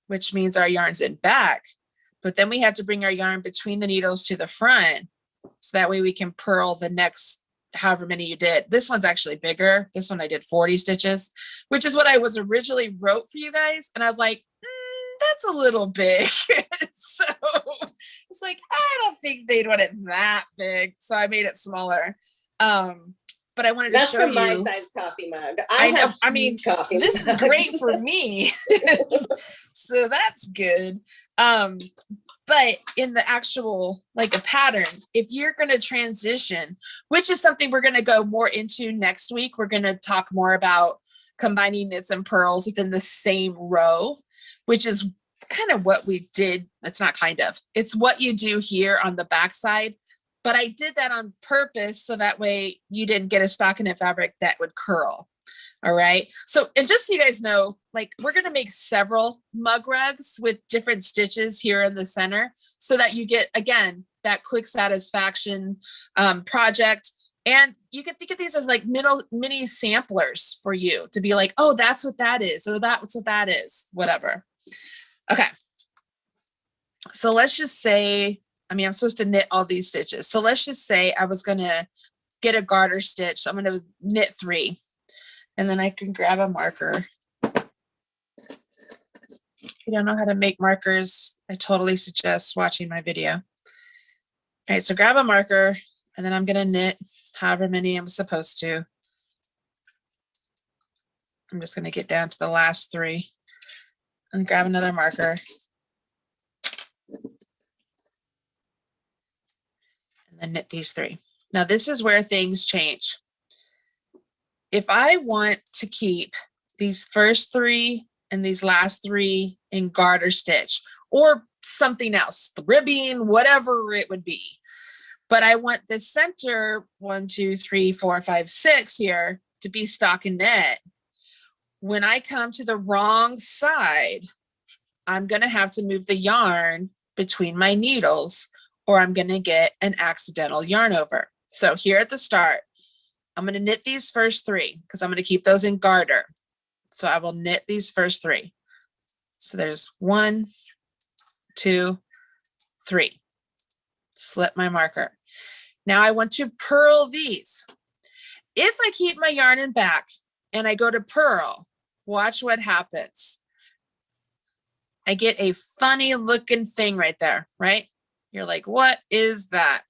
[SPEAKER 3] which means our yarn's in back, but then we have to bring our yarn between the needles to the front. So that way we can purl the next, however many you did. This one's actually bigger. This one I did 40 stitches, which is what I was originally wrote for you guys. And I was like, that's a little big. So it's like, I don't think they'd want it that big. So I made it smaller. But I wanted to show you.
[SPEAKER 1] That's for my size coffee mug.
[SPEAKER 3] I know. I mean, this is great for me. So that's good. But in the actual, like a pattern, if you're going to transition, which is something we're going to go more into next week, we're going to talk more about combining knits and purls within the same row, which is kind of what we did. It's not kind of, it's what you do here on the backside. But I did that on purpose so that way you didn't get a stockinette fabric that would curl. All right. So, and just so you guys know, like we're going to make several mug rugs with different stitches here in the center so that you get, again, that quick satisfaction project. And you can think of these as like mini samplers for you to be like, oh, that's what that is, or that's what that is, whatever. Okay. So let's just say, I mean, I'm supposed to knit all these stitches. So let's just say I was going to get a garter stitch. So I'm going to knit 3, and then I can grab a marker. If you don't know how to make markers, I totally suggest watching my video. All right, so grab a marker, and then I'm going to knit however many I'm supposed to. I'm just going to get down to the last 3 and grab another marker. And then knit these 3. Now this is where things change. If I want to keep these first 3 and these last 3 in garter stitch or something else, the ribbing, whatever it would be, but I want the center 1, 2, 3, 4, 5, 6 here to be stockinette. When I come to the wrong side, I'm going to have to move the yarn between my needles, or I'm going to get an accidental yarn over. So here at the start, I'm going to knit these first 3 because I'm going to keep those in garter. So I will knit these first 3. So there's 1, 2, 3. Slip my marker. Now I want to purl these. If I keep my yarn in back and I go to purl, watch what happens. I get a funny looking thing right there, right? You're like, what is that?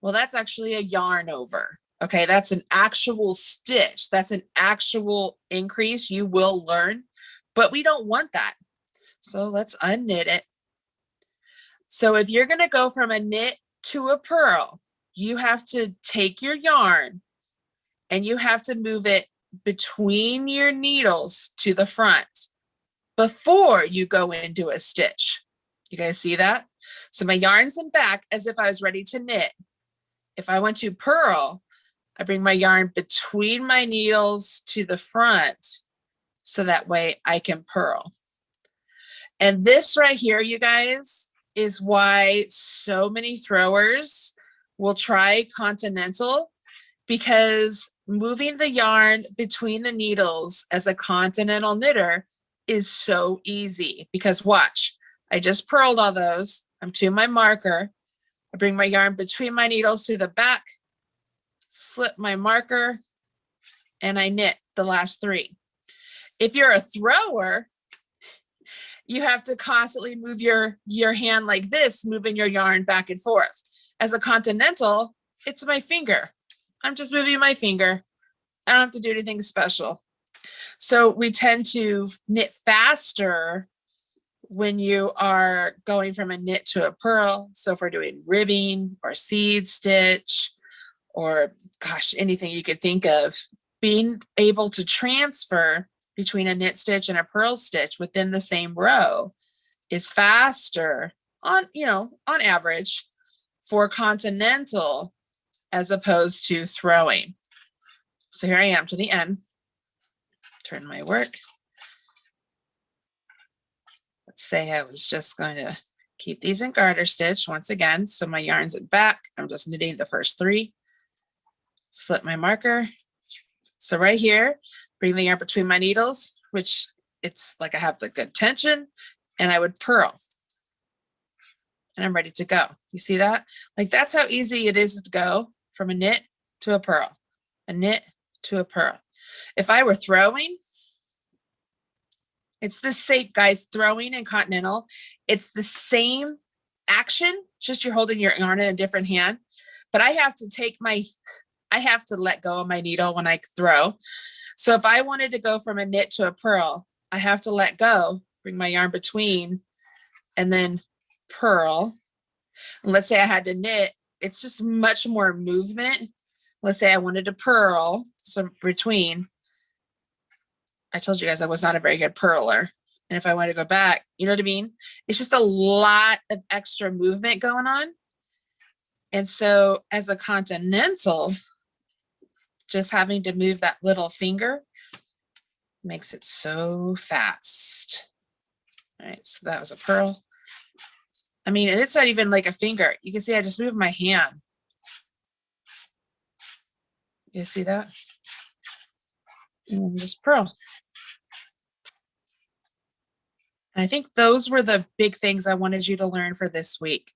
[SPEAKER 3] Well, that's actually a yarn over. Okay, that's an actual stitch. That's an actual increase. You will learn, but we don't want that. So let's unknit it. So if you're going to go from a knit to a purl, you have to take your yarn and you have to move it between your needles to the front before you go into a stitch. You guys see that? So my yarn's in back as if I was ready to knit. If I want to purl, I bring my yarn between my needles to the front so that way I can purl. And this right here, you guys, is why so many throwers will try Continental, because moving the yarn between the needles as a Continental knitter is so easy. Because watch, I just purled all those. I'm to my marker. I bring my yarn between my needles to the back, slip my marker, and I knit the last 3. If you're a thrower, you have to constantly move your hand like this, moving your yarn back and forth. As a Continental, it's my finger. I'm just moving my finger. I don't have to do anything special. So we tend to knit faster when you are going from a knit to a purl. So if we're doing ribbing or seed stitch, or gosh, anything you could think of, being able to transfer between a knit stitch and a purl stitch within the same row is faster on average for Continental as opposed to throwing. So here I am to the end. Turn my work. Let's say I was just going to keep these in garter stitch once again. So my yarn's at back. I'm just knitting the first 3. Slip my marker. So right here, bring the yarn between my needles, which it's like I have the good tension, and I would purl. And I'm ready to go. You see that? Like, that's how easy it is to go from a knit to a purl, a knit to a purl. If I were throwing, it's the same, guys, throwing and Continental, it's the same action, just you're holding your yarn in a different hand. But I have to let go of my needle when I throw. So if I wanted to go from a knit to a purl, I have to let go, bring my yarn between, and then purl. And let's say I had to knit, it's just much more movement. Let's say I wanted to purl, so between, I told you guys I was not a very good purler. And if I want to go back, you know what I mean? It's just a lot of extra movement going on. And so as a Continental, just having to move that little finger makes it so fast. All right, so that was a purl. I mean, and it's not even like a finger. You can see I just moved my hand. You see that? And just purl. And I think those were the big things I wanted you to learn for this week.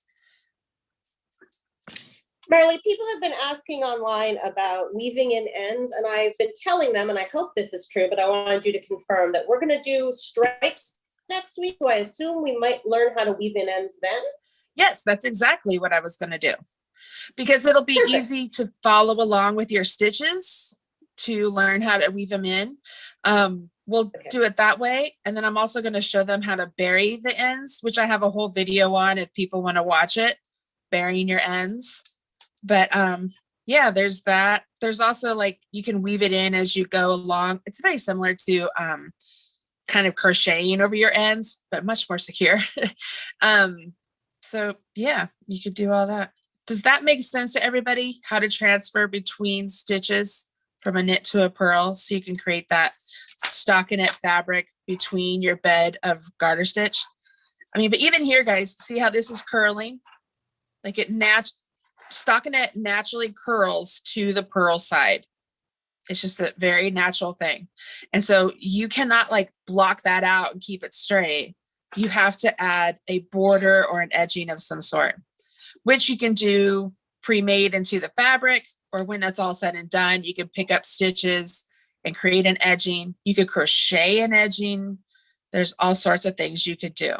[SPEAKER 1] Marley, people have been asking online about weaving in ends, and I've been telling them, and I hope this is true, but I wanted you to confirm that we're going to do stripes next week. So I assume we might learn how to weave in ends then.
[SPEAKER 3] Yes, that's exactly what I was going to do, because it'll be
[SPEAKER 1] Perfect.
[SPEAKER 3] easy to follow along with your stitches to learn how to weave them in. We'll do it that way. And then I'm also going to show them how to bury the ends, which I have a whole video on if people want to watch it, burying your ends. But yeah, there's that. There's also, like, you can weave it in as you go along. It's very similar to kind of crocheting over your ends, but much more secure. So yeah, you could do all that. Does that make sense to everybody? How to transfer between stitches from a knit to a purl, so you can create that stockinette fabric between your bed of garter stitch. I mean, but even here, guys, see how this is curling? Like, stockinette naturally curls to the purl side. It's just a very natural thing. And so you cannot like block that out and keep it straight. You have to add a border or an edging of some sort, which you can do pre-made into the fabric, or when that's all said and done, you can pick up stitches and create an edging. You could crochet an edging. There's all sorts of things you could do.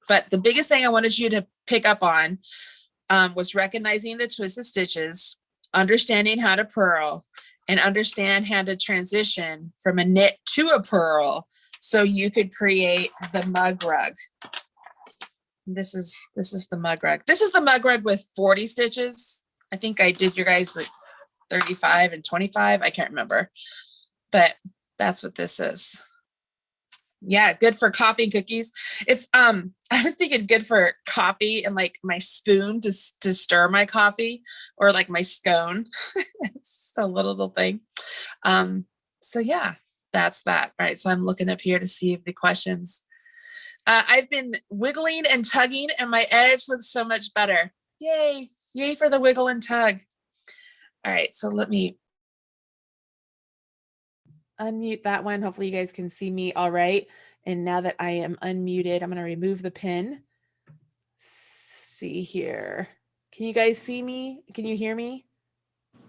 [SPEAKER 3] But the biggest thing I wanted you to pick up on was recognizing the twisted stitches, understanding how to purl, and understand how to transition from a knit to a purl so you could create the mug rug. This is the mug rug. This is the mug rug with 40 stitches. I think I did your guys like 35 and 25. I can't remember, but that's what this is. Yeah, good for coffee and cookies. It's I was thinking good for coffee and like my spoon to stir my coffee, or like my scone. It's just a little thing. So yeah, that's that. Right. So I'm looking up here to see if the questions. I've been wiggling and tugging and my edge looks so much better. Yay. Yay for the wiggle and tug. All right, so let me
[SPEAKER 2] unmute that one. Hopefully you guys can see me all right. And now that I am unmuted, I'm going to remove the pin. See here. Can you guys see me? Can you hear me?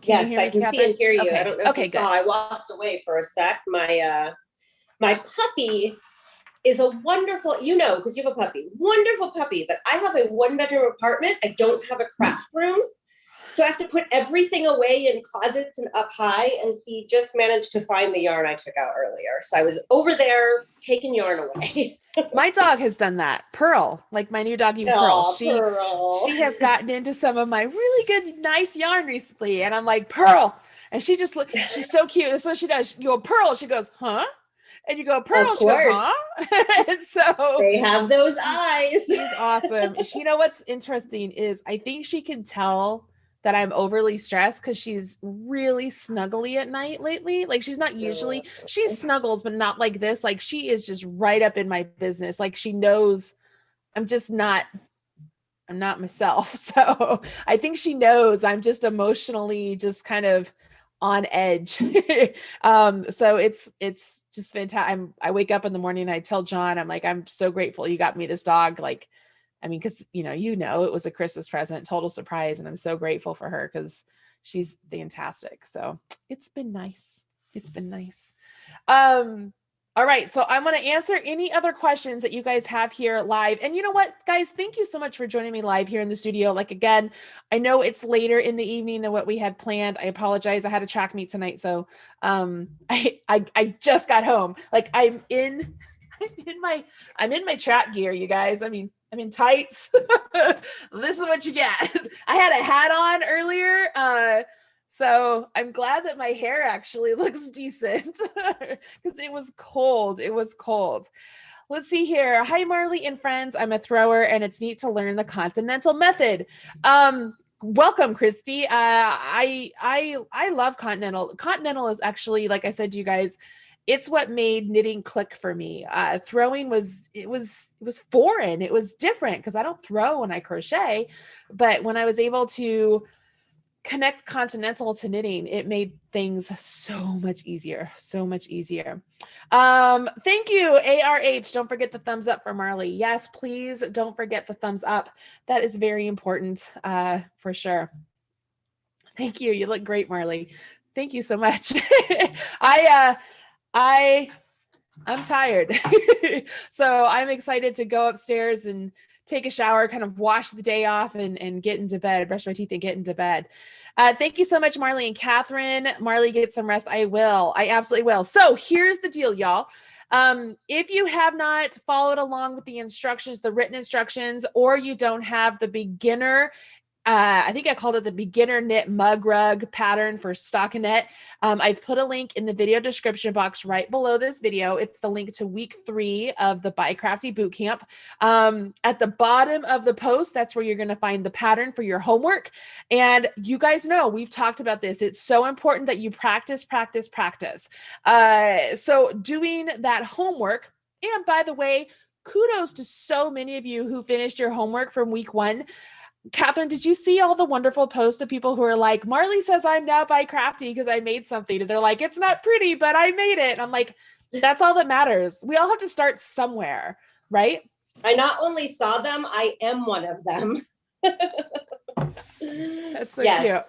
[SPEAKER 1] Yes, I can see and hear you.
[SPEAKER 2] Okay.
[SPEAKER 1] I don't know if you
[SPEAKER 2] good.
[SPEAKER 1] saw, I walked away for a sec. My puppy is a wonderful, because you have a puppy, wonderful puppy, but I have a 1-bedroom apartment. I don't have a craft room. So I have to put everything away in closets and up high. And he just managed to find the yarn I took out earlier. So I was over there taking yarn away.
[SPEAKER 2] My dog has done that. Pearl, like my new doggy Pearl.
[SPEAKER 1] Pearl.
[SPEAKER 2] She has gotten into some of my really good, nice yarn recently. And I'm like, Pearl. And she just look, she's so cute. That's what she does. You go, Pearl. She goes, huh? And you go, Pearl. She goes, huh? And so
[SPEAKER 1] they have those eyes.
[SPEAKER 2] She's awesome. You know what's interesting is I think she can tell that I'm overly stressed because she's really snuggly at night lately. Like she's not usually, she snuggles, but not like this. Like she is just right up in my business. Like she knows I'm not myself. So I think she knows I'm just emotionally just kind of on edge. So it's just fantastic. I wake up in the morning and I tell John, I'm like, I'm so grateful you got me this dog. Like, I mean, because it was a Christmas present, total surprise. And I'm so grateful for her because she's fantastic. So it's been nice. It's been nice. All right. So I'm going to answer any other questions that you guys have here live. And you know what, guys, thank you so much for joining me live here in the studio. Like, again, I know it's later in the evening than what we had planned. I apologize. I had a track meet tonight. So I just got home. Like I'm in my track gear, you guys. I mean, I'm in tights. This is what you get. I had a hat on earlier. So I'm glad that my hair actually looks decent because it was cold. It was cold. Let's see here. Hi, Marley and friends. I'm a thrower and it's neat to learn the Continental method. Welcome, Christy. I love Continental. Continental is actually, like I said to you guys, it's what made knitting click for me. Throwing was foreign. It was different because I don't throw when I crochet, but when I was able to connect Continental to knitting, it made things so much easier. Thank you, ARH. Don't forget the thumbs up for Marley. Yes, please don't forget the thumbs up. That is very important for sure. Thank you. You look great, Marley. Thank you so much. I'm tired. So I'm excited to go upstairs and take a shower, kind of wash the day off and get into bed, brush my teeth and get into bed. Thank you so much, Marley and Catherine. Marley, get some rest. I will. I absolutely will. So here's the deal, y'all. If you have not followed along with the instructions, the written instructions, or you don't have the beginner, I think I called it the beginner knit mug rug pattern for Stockinette. I've put a link in the video description box right below this video. It's the link to week 3 of the BiCrafty Bootcamp. At the bottom of the post, that's where you're going to find the pattern for your homework. And you guys know, we've talked about this. It's so important that you practice. So doing that homework, and by the way, kudos to so many of you who finished your homework from week 1. Catherine, did you see all the wonderful posts of people who are like, Marley says I'm now BiCrafty because I made something. And they're like, it's not pretty, but I made it. And I'm like, that's all that matters. We all have to start somewhere, right?
[SPEAKER 1] I not only saw them, I am one of them.
[SPEAKER 2] That's so cute.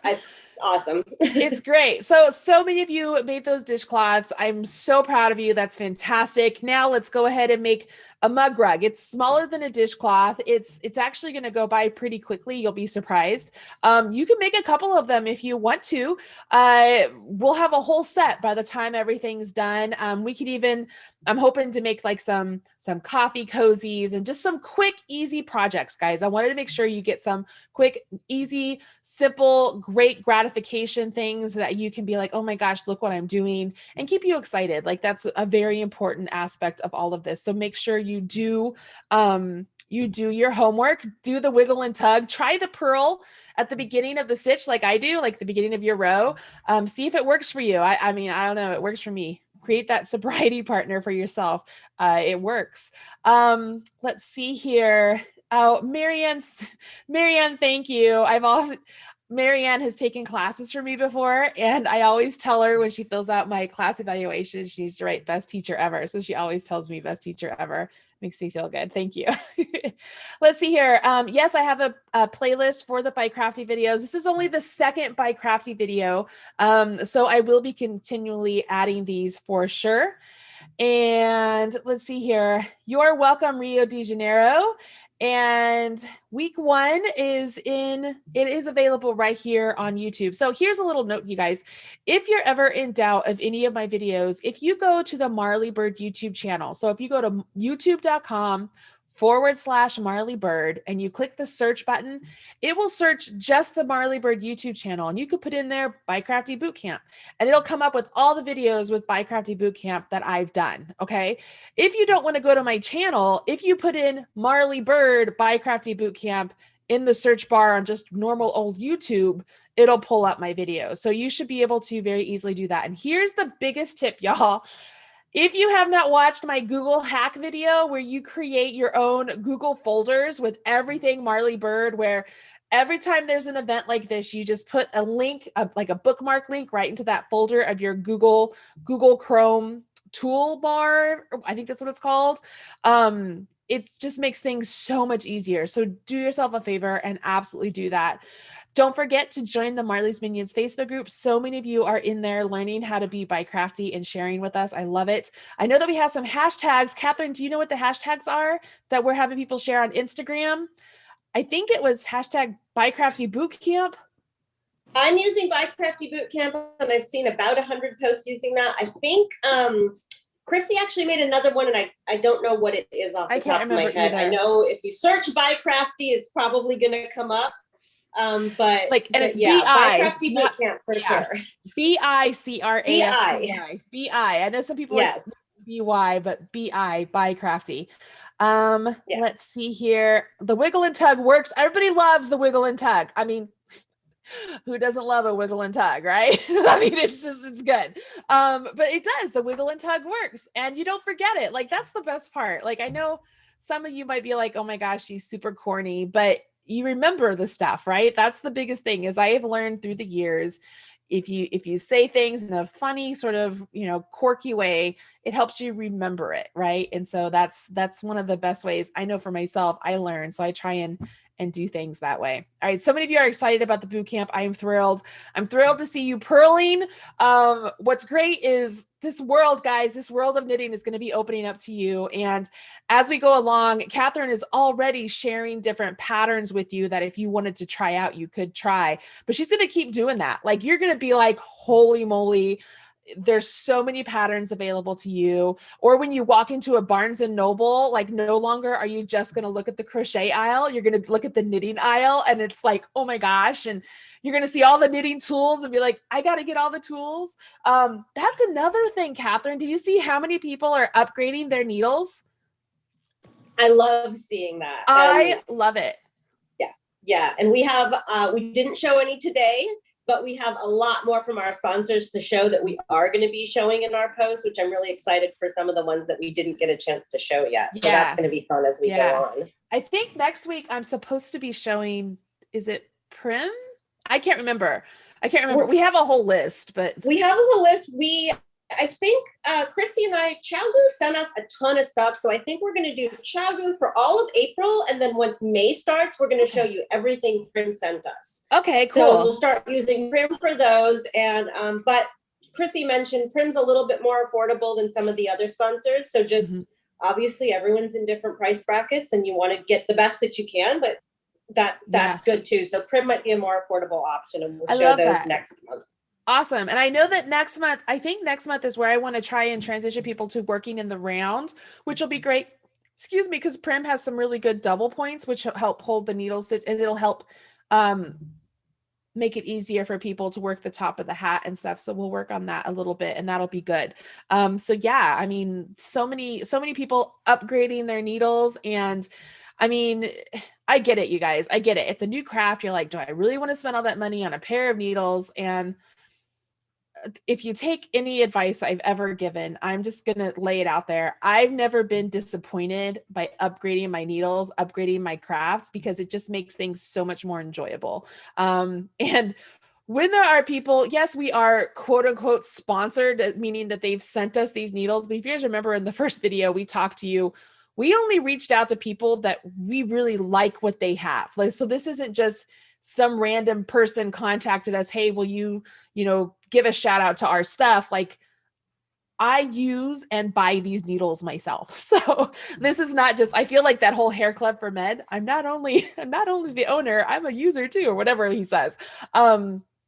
[SPEAKER 1] Awesome.
[SPEAKER 2] It's great. So many of you made those dishcloths. I'm so proud of you. That's fantastic. Now let's go ahead and make a mug rug. It's smaller than a dishcloth. It's actually going to go by pretty quickly. You'll be surprised. You can make a couple of them if you want to. We'll have a whole set by the time everything's done. We could even, I'm hoping to make like some coffee cozies and just some quick, easy projects, guys. I wanted to make sure you get some quick, easy, simple, great gratification things that you can be like, oh my gosh, look what I'm doing, and keep you excited. Like that's a very important aspect of all of this. So make sure you do your homework, do the wiggle and tug, try the purl at the beginning of the stitch like I do, like the beginning of your row. See if it works for you. I mean, I don't know, it works for me. create that sobriety partner for yourself. It works. Let's see here. Oh, Marianne, thank you. Marianne has taken classes from me before, and I always tell her when she fills out my class evaluation, she needs to write best teacher ever. So she always tells me best teacher ever. Makes me feel good. Thank you. Let's see here. Yes, I have a playlist for the BiCrafty videos. This is only the second BiCrafty video. So I will be continually adding these for sure. And let's see here. You're welcome, Rio de Janeiro. And week 1 it is available right here on YouTube. So here's a little note, you guys. If you're ever in doubt of any of my videos, if you go to the Marley Bird YouTube channel, so if you go to youtube.com/Marley Bird and you click the search button, it will search just the Marley Bird YouTube channel. And you could put in there BiCrafty Bootcamp and it'll come up with all the videos with BiCrafty Bootcamp that I've done. Okay. If you don't want to go to my channel, if you put in Marley Bird BiCrafty Bootcamp in the search bar on just normal old YouTube, it'll pull up my videos. So you should be able to very easily do that. And here's the biggest tip, y'all. If you have not watched my Google hack video where you create your own Google folders with everything Marley Bird, where every time there's an event like this, you just put a link, like a bookmark link right into that folder of your Google Chrome toolbar. I think that's what it's called. It just makes things so much easier. So do yourself a favor and absolutely do that. Don't forget to join the Marley's Minions Facebook group. So many of you are in there learning how to be BiCrafty and sharing with us. I love it. I know that we have some hashtags. Catherine, do you know what the hashtags are that we're having people share on Instagram? I think it was hashtag BiCrafty Bootcamp.
[SPEAKER 1] I'm using BiCrafty Bootcamp, and I've seen about 100 posts using that. I think Chrissy actually made another one, and I don't know what it is off the top of my head. I know if you search BiCrafty, it's probably going to come up. But
[SPEAKER 2] like, and it's
[SPEAKER 1] yeah,
[SPEAKER 2] BI,
[SPEAKER 1] BiCrafty Bootcamp for sure.
[SPEAKER 2] BiCrafty. BI. I know some people
[SPEAKER 1] yes.
[SPEAKER 2] BY, but BiCrafty. Let's see here. The wiggle and tug works. Everybody loves the wiggle and tug. I mean, who doesn't love a wiggle and tug, right? I mean, it's good. But it does. The wiggle and tug works, and you don't forget it. Like, that's the best part. Like, I know some of you might be like, oh my gosh, she's super corny, but you remember the stuff, right? That's the biggest thing, is I have learned through the years, if you say things in a funny sort of, quirky way, it helps you remember it, right? And so that's one of the best ways I know for myself I learn. So I try and do things that way. All right. So many of you are excited about the boot camp. I am thrilled. I'm thrilled to see you purling. What's great is this world, guys, this world of knitting is going to be opening up to you. And as we go along, Catherine is already sharing different patterns with you that if you wanted to try out, you could try, but she's going to keep doing that. Like, you're going to be like, holy moly, there's so many patterns available to you. Or when you walk into a Barnes and Noble, like, no longer are you just going to look at the crochet aisle, you're going to look at the knitting aisle, and it's like, oh my gosh. And you're going to see all the knitting tools and be like, I got to get all the tools. That's another thing, Catherine. Do you see how many people are upgrading their needles?
[SPEAKER 1] I love seeing that.
[SPEAKER 2] I love it.
[SPEAKER 1] Yeah. And we have, we didn't show any today, but we have a lot more from our sponsors to show that we are going to be showing in our posts, which I'm really excited for some of the ones that we didn't get a chance to show yet. So that's going to be fun as we go on.
[SPEAKER 2] I think next week I'm supposed to be showing, is it Prim? I can't remember. We have a whole list, but.
[SPEAKER 1] We have a whole list. I think Christy and Chaogu sent us a ton of stuff. So I think we're going to do Chaogu for all of April. And then once May starts, we're going to show you everything Prim sent us.
[SPEAKER 2] Okay, cool.
[SPEAKER 1] So we'll start using Prim for those. And, but Chrissy mentioned Prim's a little bit more affordable than some of the other sponsors. So just obviously everyone's in different price brackets and you want to get the best that you can, but that's good too. So Prim might be a more affordable option, and we'll show those next month.
[SPEAKER 2] Awesome. And I know that next month is where I want to try and transition people to working in the round, which will be great. Excuse me, because Prim has some really good double points, which help hold the needles, and it'll help make it easier for people to work the top of the hat and stuff. So we'll work on that a little bit, and that'll be good. So yeah, I mean, so many people upgrading their needles, and I mean, I get it, you guys. I get it. It's a new craft. You're like, do I really want to spend all that money on a pair of needles? And if you take any advice I've ever given, I'm just going to lay it out there. I've never been disappointed by upgrading my needles, upgrading my craft, because it just makes things so much more enjoyable. And when there are people, yes, we are quote unquote sponsored, meaning that they've sent us these needles. But if you guys remember in the first video, we talked to you, we only reached out to people that we really like what they have. Like, so this isn't just some random person contacted us, hey, will you give a shout out to our stuff? Like, I use and buy these needles myself. So this is not just, I feel like that whole hair club for men. I'm not only the owner, I'm a user too, or whatever he says.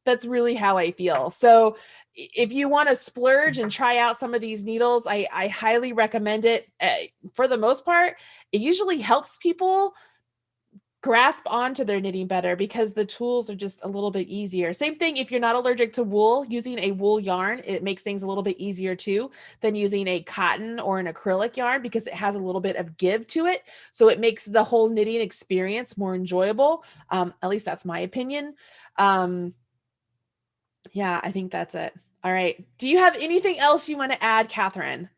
[SPEAKER 2] That's really how I feel. So if you want to splurge and try out some of these needles, I highly recommend it. For the most part, it usually helps people grasp onto their knitting better because the tools are just a little bit easier. Same thing if you're not allergic to wool, using a wool yarn, it makes things a little bit easier too than using a cotton or an acrylic yarn, because it has a little bit of give to it. So it makes the whole knitting experience more enjoyable. At least that's my opinion. Yeah, I think that's it. All right. Do you have anything else you want to add, Catherine?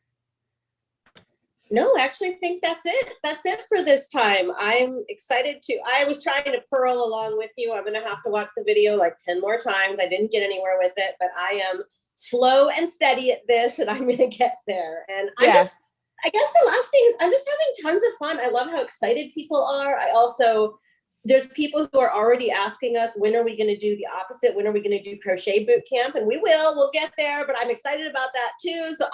[SPEAKER 1] No, actually, I think that's it. That's it for this time. I'm excited I was trying to purl along with you. I'm going to have to watch the video like 10 more times. I didn't get anywhere with it, but I am slow and steady at this, and I'm going to get there. And I guess the last thing is I'm just having tons of fun. I love how excited people are. There's people who are already asking us, when are we going to do the opposite? When are we going to do crochet boot camp? And we'll get there, but I'm excited about that too. So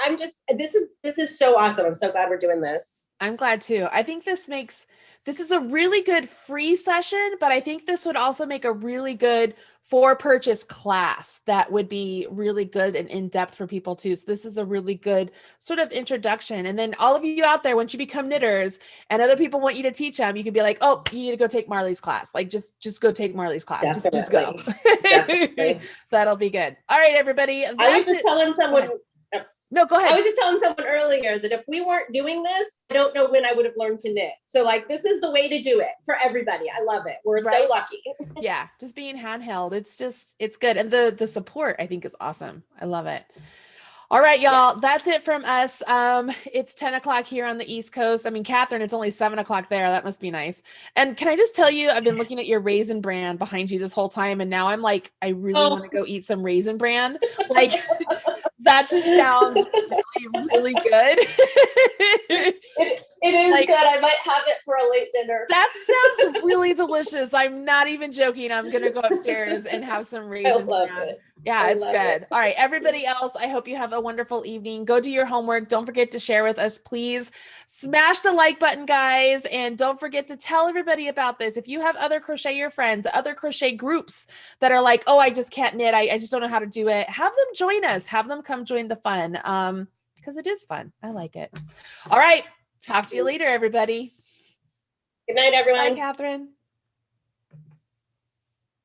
[SPEAKER 1] this is so awesome. I'm so glad we're doing this.
[SPEAKER 2] I'm glad too. I think this is a really good free session, but I think this would also make a really good for purchase class that would be really good and in-depth for people too. So this is a really good sort of introduction. And then all of you out there, once you become knitters and other people want you to teach them, you can be like, oh, you need to go take Marley's class. Like just go take Marley's class. Just go. That'll be good. All right, everybody.
[SPEAKER 1] I was just telling someone.
[SPEAKER 2] No, go ahead.
[SPEAKER 1] I was just telling someone earlier that if we weren't doing this, I don't know when I would have learned to knit. So like, this is the way to do it for everybody. I love it. We're so lucky.
[SPEAKER 2] Yeah. Just being handheld. It's good. And the support I think is awesome. I love it. All right, y'all. Yes. That's it from us. It's 10 o'clock here on the East Coast. I mean, Catherine, it's only 7 o'clock there. That must be nice. And can I just tell you, I've been looking at your Raisin Bran behind you this whole time. And now I'm like, I really want to go eat some Raisin Bran. Like, that just sounds really, really good.
[SPEAKER 1] It is like, good. I might have it for a late dinner.
[SPEAKER 2] That sounds really delicious. I'm not even joking. I'm going to go upstairs and have some Raisin Bran. Yeah, it's good. All right, everybody else, I hope you have a wonderful evening. Go do your homework. Don't forget to share with us, please. Smash the like button, guys. And don't forget to tell everybody about this. If you have other crocheter friends, other crochet groups that are like, oh, I just can't knit. I just don't know how to do it. Have them join us. Have them come join the fun, because it is fun. I like it. All right. Talk to you later, everybody.
[SPEAKER 1] Good night, everyone.
[SPEAKER 2] Bye, Catherine.